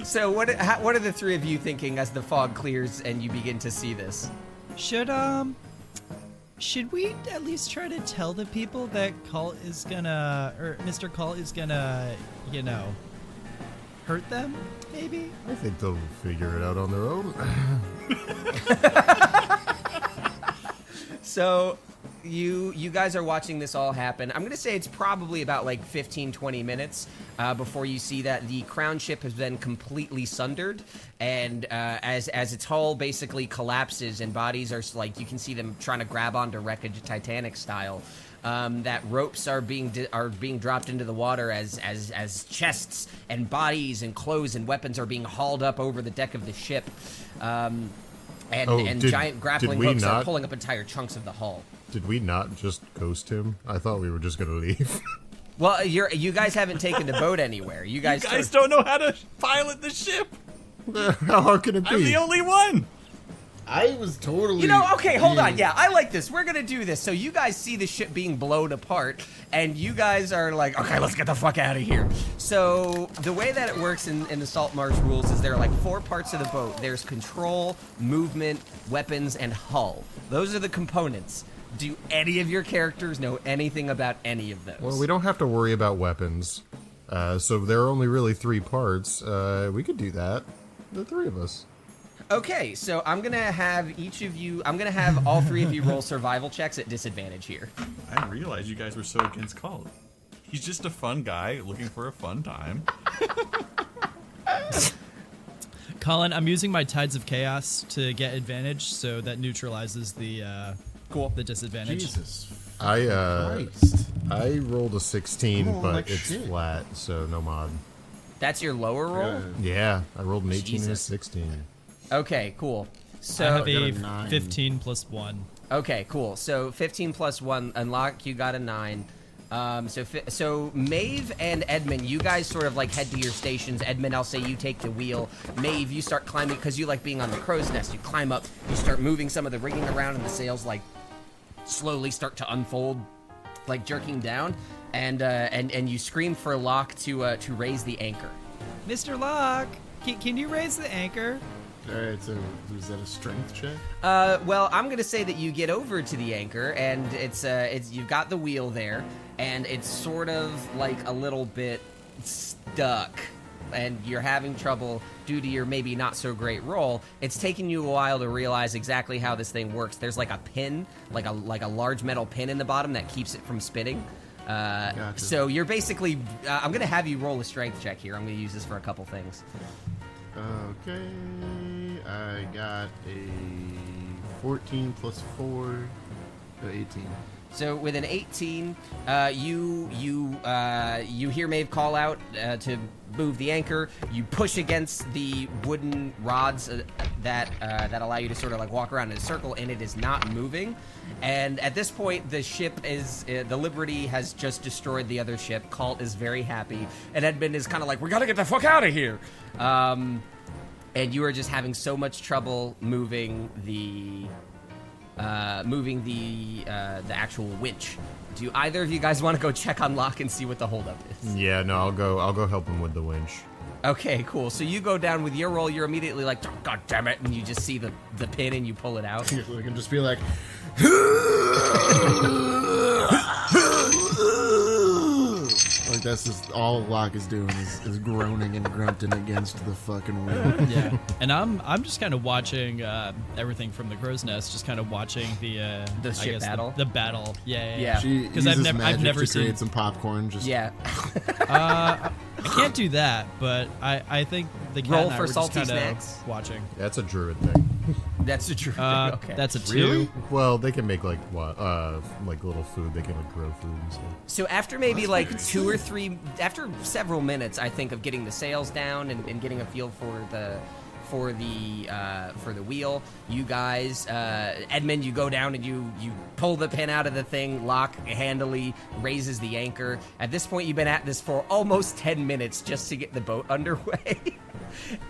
So what are the 3 of you thinking as the fog clears and you begin to see this? Should we at least try to tell the people that Mr. Colt is gonna, hurt them? Maybe. I think they'll figure it out on their own. So you guys are watching this all happen. I'm going to say it's probably about like 15-20 minutes before you see that the crown ship has been completely sundered, and as its hull basically collapses and bodies are like, you can see them trying to grab onto wreckage Titanic style. That ropes are being dropped into the water as chests and bodies and clothes and weapons are being hauled up over the deck of the ship. And giant grappling hooks are pulling up entire chunks of the hull. Did we not just ghost him? I thought we were just going to leave. Well, you guys haven't taken the boat anywhere. You guys don't know how to pilot the ship. How hard can it be? I'm the only one. I was totally. You know, okay, hold on. Yeah, I like this. We're going to do this. So you guys see the ship being blown apart, and you guys are like, okay, let's get the fuck out of here. So the way that it works in the Salt Marsh rules is there are like 4 parts of the boat. There's control, movement, weapons, and hull. Those are the components. Do any of your characters know anything about any of those? Well, we don't have to worry about weapons. So there are only really 3 parts. We could do that. The 3 of us. Okay, so I'm going to have I'm going to have all 3 of you roll survival checks at disadvantage here. I didn't realize you guys were so against Colin. He's just a fun guy looking for a fun time. Colin, I'm using my Tides of Chaos to get advantage, so that neutralizes the the disadvantage. Jesus. Christ. I rolled a 16, Oh, but like it's shit. flat, so no mod. That's your lower roll? Yeah, I rolled an 18 and a Jesus. 16. Okay, cool. So I have got a a 9. 15 plus 1. Okay, cool. So 15 plus 1, unlock, you got a 9. So Maeve and Edmund, you guys sort of like head to your stations. Edmund, I'll say you take the wheel. Maeve, you start climbing, because you like being on the crow's nest. You climb up, you start moving some of the rigging around, and the sails like slowly start to unfold, like jerking down. And you scream for Locke to raise the anchor. Mr. Locke, can you raise the anchor? All right, so is that a strength check? Well, I'm gonna say that you get over to the anchor, and it's you've got the wheel there, and it's sort of like a little bit stuck, and you're having trouble due to your maybe not so great roll. It's taking you a while to realize exactly how this thing works. There's like a pin, like a large metal pin in the bottom that keeps it from spinning. Gotcha. So you're basically, I'm gonna have you roll a strength check here. I'm gonna use this for a couple things. Okay, I got a 14 plus 4, so 18. So with an 18, you hear Maeve call out to move the anchor. You push against the wooden rods that allow you to sort of like walk around in a circle, and it is not moving. And at this point, the ship is the Liberty has just destroyed the other ship. Kalt is very happy, and Edmund is kind of like, "We gotta get the fuck out of here." And you are just having so much trouble moving the actual winch. Do either of you guys want to go check on Locke and see what the holdup is? Yeah, no, I'll go help him with the winch. Okay, cool. So you go down with your roll. You're immediately like, "Oh, God damn it!" And you just see the pin and you pull it out. We can just be like, like that's just all Locke is doing is groaning and grunting against the fucking wheel. Yeah, and I'm just kind of watching everything from the crow's nest, just kind of watching the I ship guess battle? The battle. Yeah. Yeah. She 'Cause uses I've magic never to seen- create some popcorn. Just Yeah. I can't do that, but I think the cat Roll and I for were just salty kinda snacks. watching. That's a druid thing. That's the truth. Okay. That's a 2. Really? Well, they can make like what, like little food. They can like grow food and stuff. So after maybe like 2 or 3, after several minutes, I think, of getting the sails down and getting a feel for the wheel, you guys, Edmund, you go down and you pull the pin out of the thing. Locke handily raises the anchor. At this point, you've been at this for almost 10 minutes just to get the boat underway.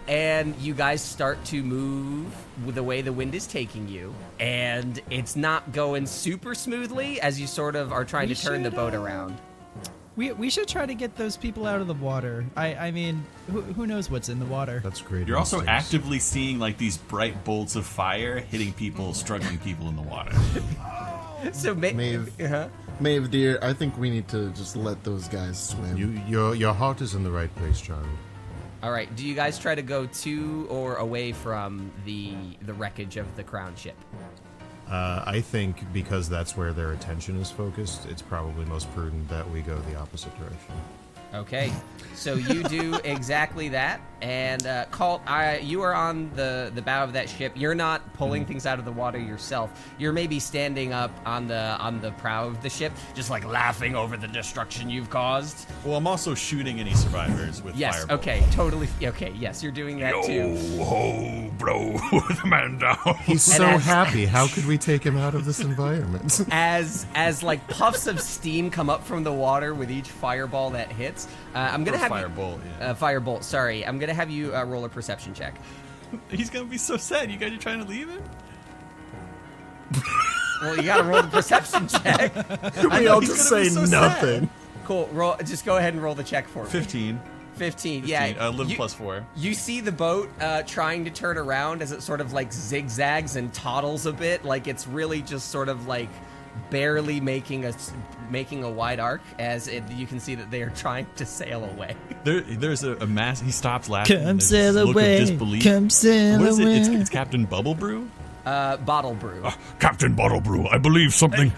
And you guys start to move with the way the wind is taking you, and it's not going super smoothly as you sort of are trying to turn the boat around. We should try to get those people out of the water. I mean, who knows what's in the water? That's great. You're also instincts. actively seeing like these bright bolts of fire hitting people, struggling people in the water. So Maeve. Maeve, dear, I think we need to just let those guys swim. Your heart is in the right place, child. All right, do you guys try to go to or away from the wreckage of the crown ship? I think because that's where their attention is focused, it's probably most prudent that we go the opposite direction. Okay, so you do exactly that, and Kalt, you are on the bow of that ship. You're not pulling things out of the water yourself. You're maybe standing up on the prow of the ship, just like laughing over the destruction you've caused. Well, I'm also shooting any survivors with Yes, fireballs. okay, totally. Okay, yes, you're doing that too. Yo ho, blow the man down. He's so happy. How could we take him out of this environment? As like puffs of steam come up from the water with each fireball that hits, I'm gonna Or have firebolt, yeah. firebolt. Sorry, I'm gonna have you roll a perception check. He's gonna be so sad. You guys are trying to leave him? Well, you gotta roll the perception check. We all just say nothing. Cool. Roll. Just go ahead and roll the check for me. 15. 15. Yeah. Live you, plus 4. You see the boat trying to turn around as it sort of like zigzags and toddles a bit, like it's really just sort of like barely making a wide arc. You can see that they are trying to sail away. There's a mass. He stops laughing. Come and there's sail this look away. Of disbelief. Come sail What is away. it? It's Captain Bottlebrew. Bottlebrew. Captain Bottlebrew, I believe something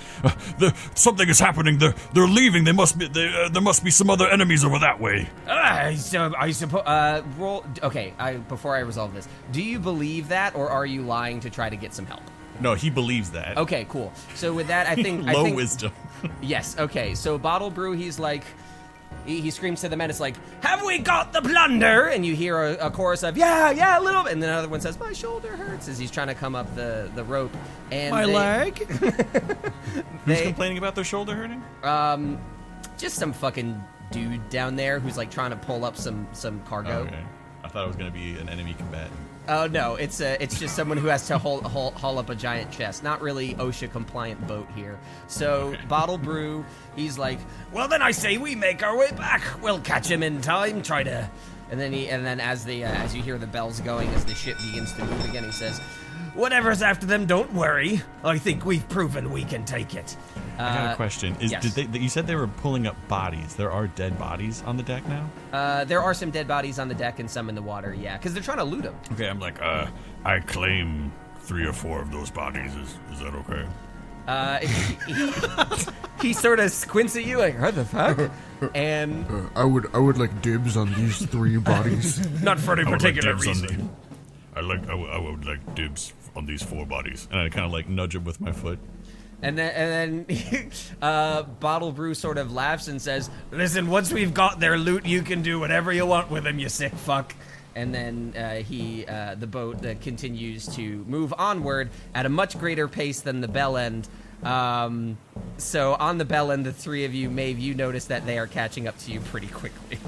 something is happening. They're leaving. There must be some other enemies over that way. I suppose. Roll. Okay. Before I resolve this, do you believe that, or are you lying to try to get some help? No, he believes that. Okay. Cool. So with that, I think Low wisdom. Yes. Okay. So Bottlebrew, he's like. He screams to the men, it's like, have we got the plunder? And you hear a chorus of, yeah, a little bit. And then another one says, my shoulder hurts, as he's trying to come up the rope. And My leg? Who's complaining about their shoulder hurting? Just some fucking dude down there who's like trying to pull up some cargo. Okay. I thought it was going to be an enemy combatant. Oh, no, it's just someone who has to haul up a giant chest. Not really OSHA-compliant boat here. So, okay. Bottlebrew, he's like, well, then I say we make our way back. We'll catch him in time, try to... And then as you hear the bells going, as the ship begins to move again, he says, whatever's after them, don't worry. I think we've proven we can take it. I got a question. Yes. You said they were pulling up bodies. There are dead bodies on the deck now? There are some dead bodies on the deck and some in the water, yeah, because they're trying to loot them. Okay, I'm like, I claim 3 or 4 of those bodies. Is that okay? He sort of squints at you like, what the fuck? And I would like dibs on these 3 bodies. Not for any particular reason. I would like dibs on these 4 bodies. And I kind of like nudge him with my foot. And then Bottlebrew sort of laughs and says, listen, once we've got their loot, you can do whatever you want with them, you sick fuck. And then the boat continues to move onward at a much greater pace than the Bellend. So on the Bellend, the 3 of you, Maeve, you notice that they are catching up to you pretty quickly.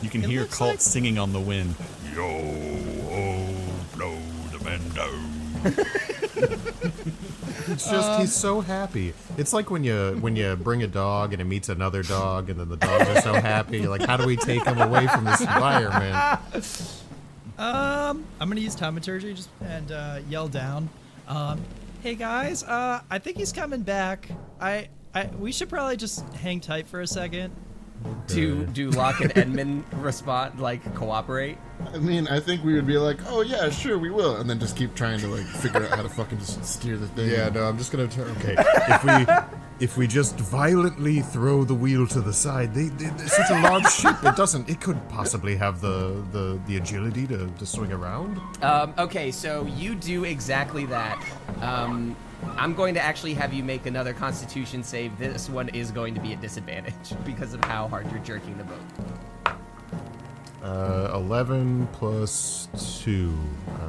You can hear Kalt singing on the wind. Yo, oh, blow the men down. It's just he's so happy. It's like when you bring a dog and it meets another dog, and then the dogs are so happy. You're like, how do we take him away from this environment? I'm gonna use thaumaturgy and yell down. Hey guys, I think he's coming back. We should probably just hang tight for a second. Do Locke and Edmund respond, like, cooperate? I mean, I think we would be like, oh yeah, sure, we will, and then just keep trying to like figure out how to fucking just steer the thing. Yeah, no, I'm just gonna turn. Okay, if we just violently throw the wheel to the side, they're such a large ship. It could possibly have the agility to swing around. Okay, so you do exactly that. I'm going to actually have you make another Constitution save. This one is going to be a disadvantage because of how hard you're jerking the boat. 11 plus 2,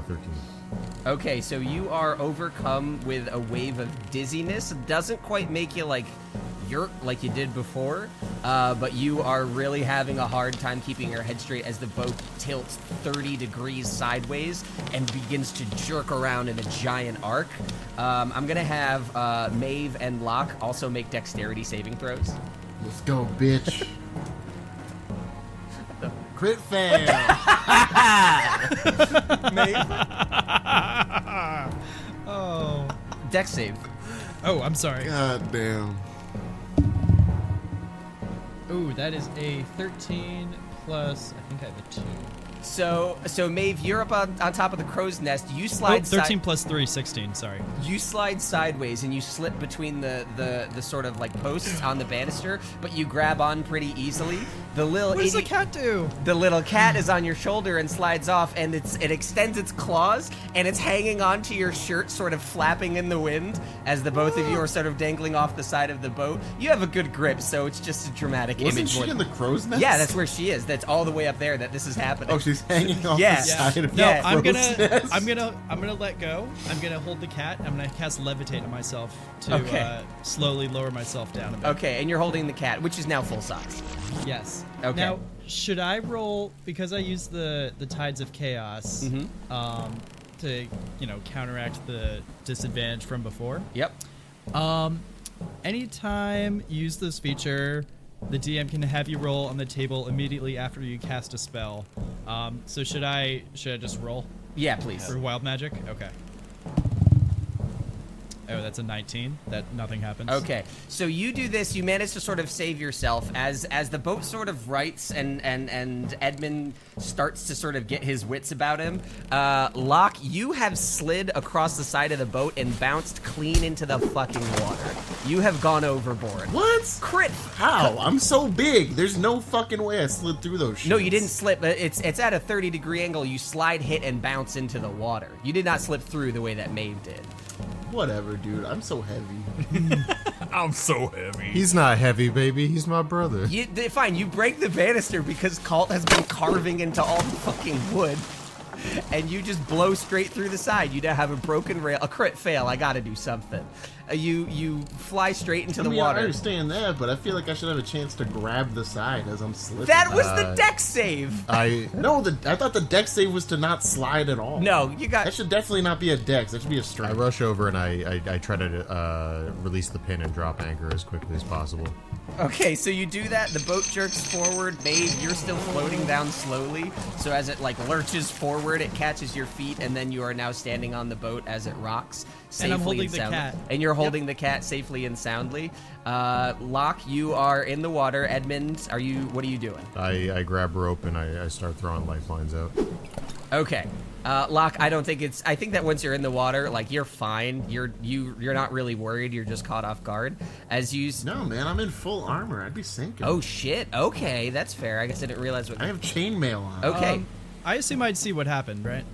13. Okay, so you are overcome with a wave of dizziness. It doesn't quite make you like yerk like you did before, but you are really having a hard time keeping your head straight as the boat tilts 30 degrees sideways and begins to jerk around in a giant arc. I'm gonna have Maeve and Locke also make dexterity saving throws. Let's go, bitch. Crit fail. Maeve, Oh. dex save. Oh, I'm sorry. God damn. Ooh, that is a 13 plus, I think I have a 2. So Maeve, you're up on top of the crow's nest. You Oh, slide 13 plus 3, 16, sorry. You slide sideways and you slip between the sort of like posts on the banister, but you grab on pretty easily. The little What does the cat do? The little cat is on your shoulder and slides off, and it extends its claws and it's hanging onto your shirt, sort of flapping in the wind as the both of you are sort of dangling off the side of the boat. You have a good grip, so it's just a dramatic Wasn't image. she in the crow's nest? Yeah, that's where she is. That's all the way up there that this is happening. Oh, she's hanging off Yeah. the side of No, the I'm crow's nest. gonna let go. I'm gonna hold the cat. I'm gonna cast levitate on myself to Okay. Slowly lower myself down a bit. Okay, and you're holding the cat, which is now full size. Yes. Okay. Now, should I roll because I used the Tides of Chaos? to counteract the disadvantage from before. Yep. Anytime you use this feature, the DM can have you roll on the table immediately after you cast a spell. So should I just roll? Yeah, please. For wild magic? Okay. Oh, that's a 19. That nothing happens. Okay, so you do this. You manage to sort of save yourself as the boat sort of rights and Edmund starts to sort of get his wits about him. Locke, you have slid across the side of the boat and bounced clean into the fucking water. You have gone overboard. What? Crit. How? I'm so big. There's no fucking way I slid through those shits. No, you didn't slip. It's at a 30-degree angle. You slide, hit, and bounce into the water. You did not slip through the way that Maeve did. Whatever, dude. I'm so heavy. I'm so heavy. He's not heavy, baby. He's my brother. Fine, you break the banister because Kalt has been carving into all the fucking wood. And you just blow straight through the side. You now have a broken rail. A crit fail. I gotta do something. You fly straight into the water. I understand that, but I feel like I should have a chance to grab the side as I'm slipping. That was the deck save. I thought the deck save was to not slide at all. No, you got. That should definitely not be a dex. That should be a I strength. rush over and I try to release the pin and drop anchor as quickly as possible. Okay, so you do that. The boat jerks forward. Maeve, you're still floating down slowly. So as it like lurches forward, it catches your feet, and then you are now standing on the boat as it rocks safely And I'm holding the soundly. cat. And you're holding the cat safely and soundly. Locke, you are in the water. Edmund, what are you doing? I grab rope and I start throwing lifelines out. Okay. Locke, I think that once you're in the water, like, you're fine. You're not really worried. You're just caught off guard. No, man, I'm in full armor. I'd be sinking. Oh, shit. Okay, that's fair. I guess I didn't realize what... I have chainmail on. Okay. I assume I'd see what happened, right?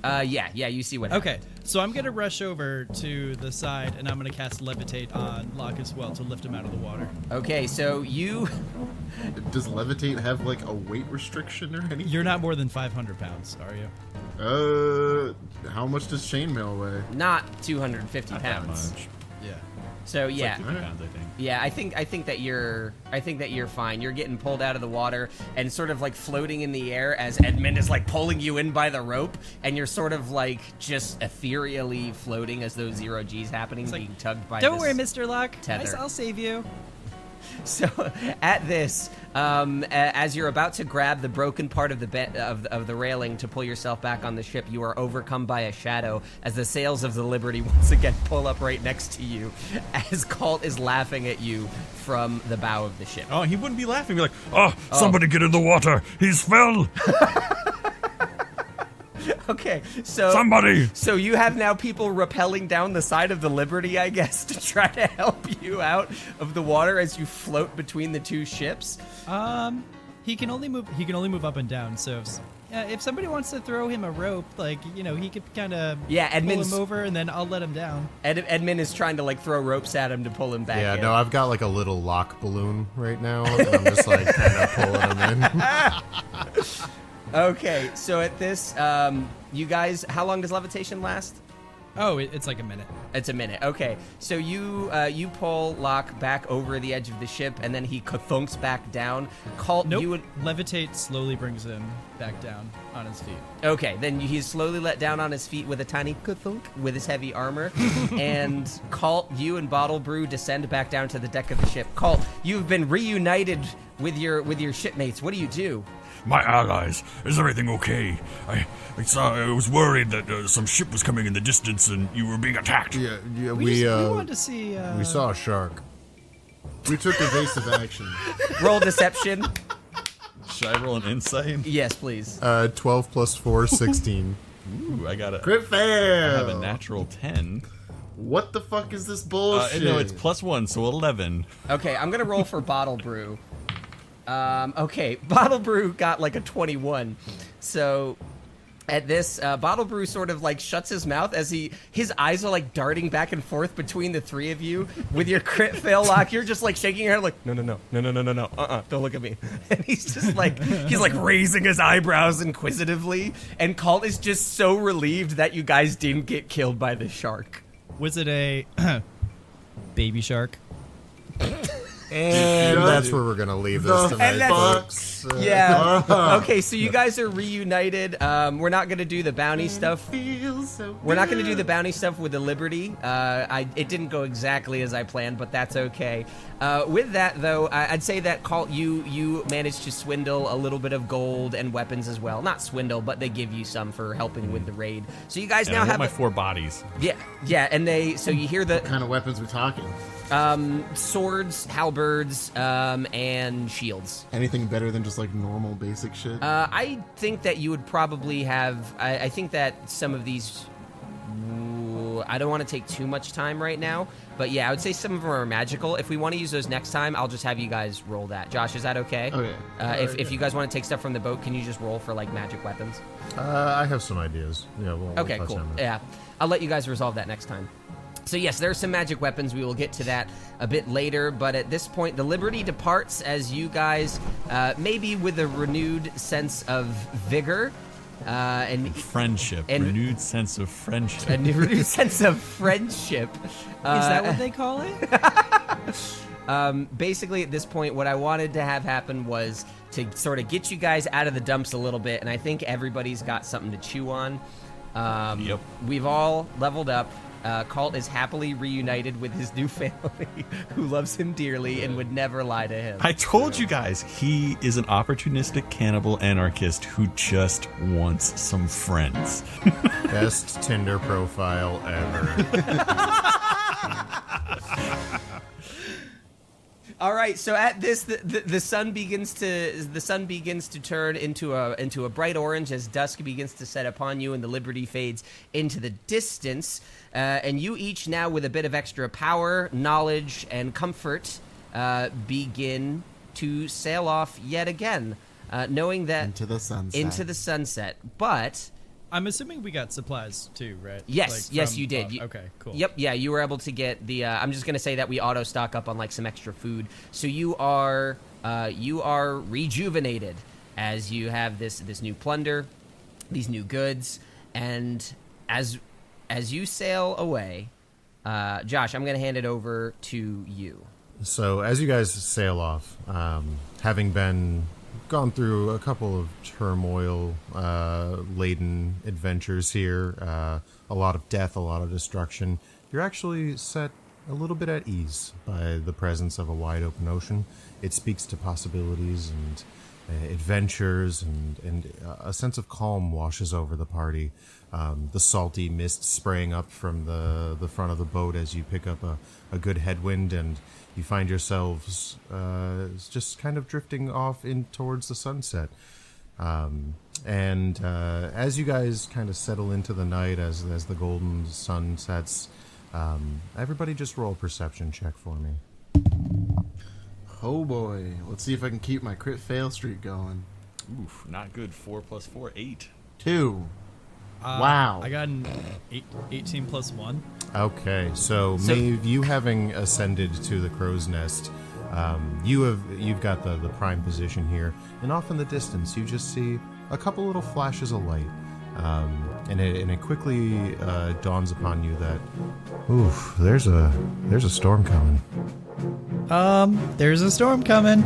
Yeah, you see what happened. Okay, so I'm gonna rush over to the side and I'm gonna cast levitate on Locke as well to lift him out of the water. Okay, so you... Does levitate have like a weight restriction or anything? You're not more than 500 pounds, are you? How much does chainmail weigh? Not 250 Not that pounds. much. Yeah. So It's yeah, like 50 pounds, I think. yeah. I think that you're fine. You're getting pulled out of the water and sort of like floating in the air as Edmund is like pulling you in by the rope, and you're sort of like just ethereally floating as those 0 G's happening, being tugged by. Don't this worry, Mr. Locke. tether. I'll save you. So at this, as you're about to grab the broken part of the railing to pull yourself back on the ship, you are overcome by a shadow as the sails of the Liberty once again pull up right next to you as Kalt is laughing at you from the bow of the ship. Oh, he wouldn't be laughing. He'd be like, Oh, somebody get in the water. He's fell. Okay, so Somebody. So you have now people rappelling down the side of the Liberty, I guess, to try to help you out of the water as you float between the two ships. He can only move up and down. So if somebody wants to throw him a rope, like, he could kind of pull Edmund's him over and then I'll let him down. Edmund is trying to like throw ropes at him to pull him back. Yeah, in. no, I've got like a little lock balloon right now, and I'm just like kind of pulling him in. Okay, so at this, you guys, how long does levitation last? Oh, it's like a minute. It's a minute. Okay, so you pull Locke back over the edge of the ship, and then he thunks back down. Kalt, Nope. you would. Levitate slowly brings him back down on his feet. Okay, then he's slowly let down on his feet with a tiny thunk with his heavy armor, and Kalt, you and Bottlebrew descend back down to the deck of the ship. Kalt, you've been reunited with your shipmates. What do you do? My allies, is everything okay? I was worried that some ship was coming in the distance and you were being attacked. Yeah, We wanted to see. we saw a shark. We took evasive action. Roll deception. should I roll an insight? Yes, please. 12 plus 4, 16. Ooh, I got a. Crit fail. I have a natural 10. What the fuck is this bullshit? No, it's +1, so 11. Okay, I'm gonna roll for Bottlebrew. Okay, Bottlebrew got like a 21. So at this, Bottlebrew sort of like shuts his mouth as his eyes are like darting back and forth between the three of you. With your crit fail, Locke, you're just like shaking your head like, no, don't look at me. And he's just like, raising his eyebrows inquisitively. And Kalt is just so relieved that you guys didn't get killed by the shark. Was it a baby shark? And that's where we're going to leave this tonight, folks. Yeah. Okay, so you guys are reunited. We're not going to do the bounty stuff. We're not going to do the bounty stuff with the Liberty. It didn't go exactly as I planned, but that's okay. With that, though, I'd say that Kalt, you managed to swindle a little bit of gold and weapons as well. Not swindle, but they give you some for helping with the raid. So you guys now have my 4 bodies. Yeah, and so you hear the What kind of weapons we talking? swords, halberds, and shields. Anything better than just like normal basic shit? I think that you would probably have. I think that some of these. I don't want to take too much time right now, but yeah, I would say some of them are magical. If we want to use those next time, I'll just have you guys roll that. Josh, is that okay? Okay. If you guys want to take stuff from the boat, can you just roll for like magic weapons? I have some ideas. Yeah. We'll Okay, touch cool. on that. Yeah, I'll let you guys resolve that next time. So yes, there are some magic weapons. We will get to that a bit later, but at this point, the Liberty departs as you guys, maybe with a renewed sense of vigor, and Friendship. and- Renewed sense of friendship. a renewed sense of friendship. Is that what they call it? Basically, at this point, what I wanted to have happen was to sort of get you guys out of the dumps a little bit, and I think everybody's got something to chew on. Yep. We've all leveled up. Kalt is happily reunited with his new family, who loves him dearly and would never lie to him. I told you guys, he is an opportunistic cannibal anarchist who just wants some friends. Best Tinder profile ever. All right, so at this, the sun begins to turn into a bright orange as dusk begins to set upon you, and the Liberty fades into the distance. And you each now, with a bit of extra power, knowledge, and comfort, begin to sail off yet again, knowing that Into the sunset. But I'm assuming we got supplies too, right? yes, Like yes, from you did. Bob. Okay, cool. Yep, yeah, you were able to get the. I'm just gonna say that we auto stock up on like some extra food, so you are rejuvenated as you have this new plunder, these new goods, and as you sail away, Josh, I'm gonna hand it over to you. So as you guys sail off, having gone through a couple of turmoil laden adventures here, a lot of death, a lot of destruction, you're actually set a little bit at ease by the presence of a wide open ocean. It speaks to possibilities and adventures, and a sense of calm washes over the party. The salty mist spraying up from the front of the boat as you pick up a good headwind, and you find yourselves just kind of drifting off in towards the sunset. And as you guys kind of settle into the night, as the golden sun sets, everybody just roll a perception check for me. Oh boy. Let's see if I can keep my crit fail streak going. Oof, not good. 4 + 4, 8. 2. Wow. I got an 18 + 1. Okay, so Maeve, you having ascended to the crow's nest, you've got the prime position here, and off in the distance you just see a couple little flashes of light, and it quickly dawns upon you that, oof, there's a storm coming. There's a storm coming.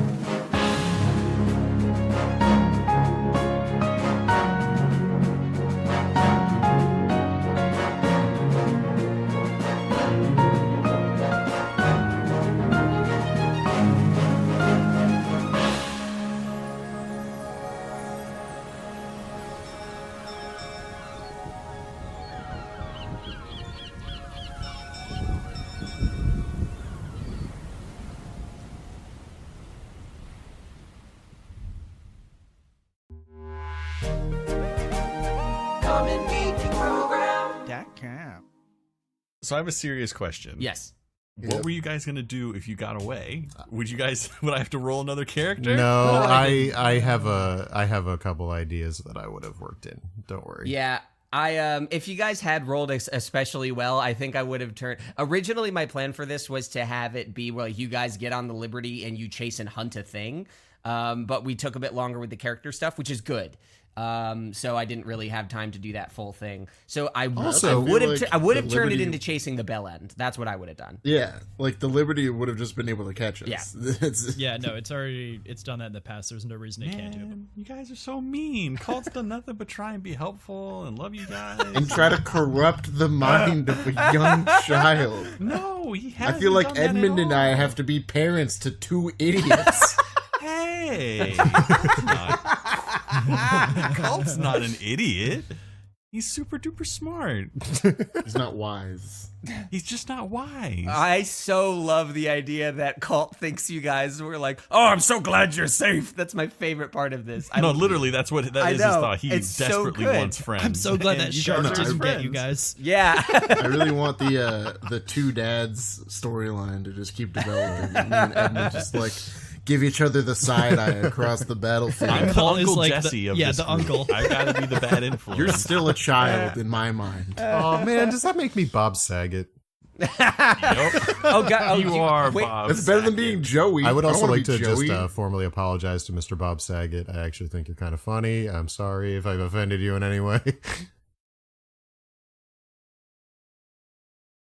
So I have a serious question. Yes. What were you guys gonna do if you got away? Would I have to roll another character? No, I have a couple ideas that I would have worked in. Don't worry. Yeah, if you guys had rolled especially well, I think I would have turned. Originally, my plan for this was to have it be where you guys get on the Liberty and you chase and hunt a thing. But we took a bit longer with the character stuff, which is good. So I didn't really have time to do that full thing. So I Also, would have like I would the have turned it Liberty- into chasing the Bellend. That's what I would have done. Yeah, like the Liberty would have just been able to catch us. Yeah. It's, Yeah, no, it's done that in the past. There's no reason it can't do it. Man, you guys are so mean. Cult's done nothing but try and be helpful and love you guys. and try to corrupt the mind of a young child. No, he I hasn't. feel like done that at Edmund and I all. have to be parents to two idiots. Hey, Cult's not an idiot. He's super duper smart. He's not wise. He's just not wise. I so love the idea that Kalt thinks you guys were like, oh, I'm so glad you're safe. That's my favorite part of this. No, literally, that's what that I is his know. thought. He It's so desperately good. wants friends. I'm so glad and that you shark guys are his didn't get you friends. guys. Yeah. I really want the two dads storyline to just keep developing. Me and Edmund just like give each other the side eye across the battlefield. I'm the Cult is Uncle like the- Jesse of yeah, this the group. uncle. I gotta be the bad influence. You're still a child in my mind. Oh man, does that make me Bob Saget? Oh God! Oh, you are wait, Bob. That's better than Saget. being Joey. I would don't also wanna like be to Joey. just formally apologize to Mr. Bob Saget. I actually think you're kind of funny. I'm sorry if I've offended you in any way.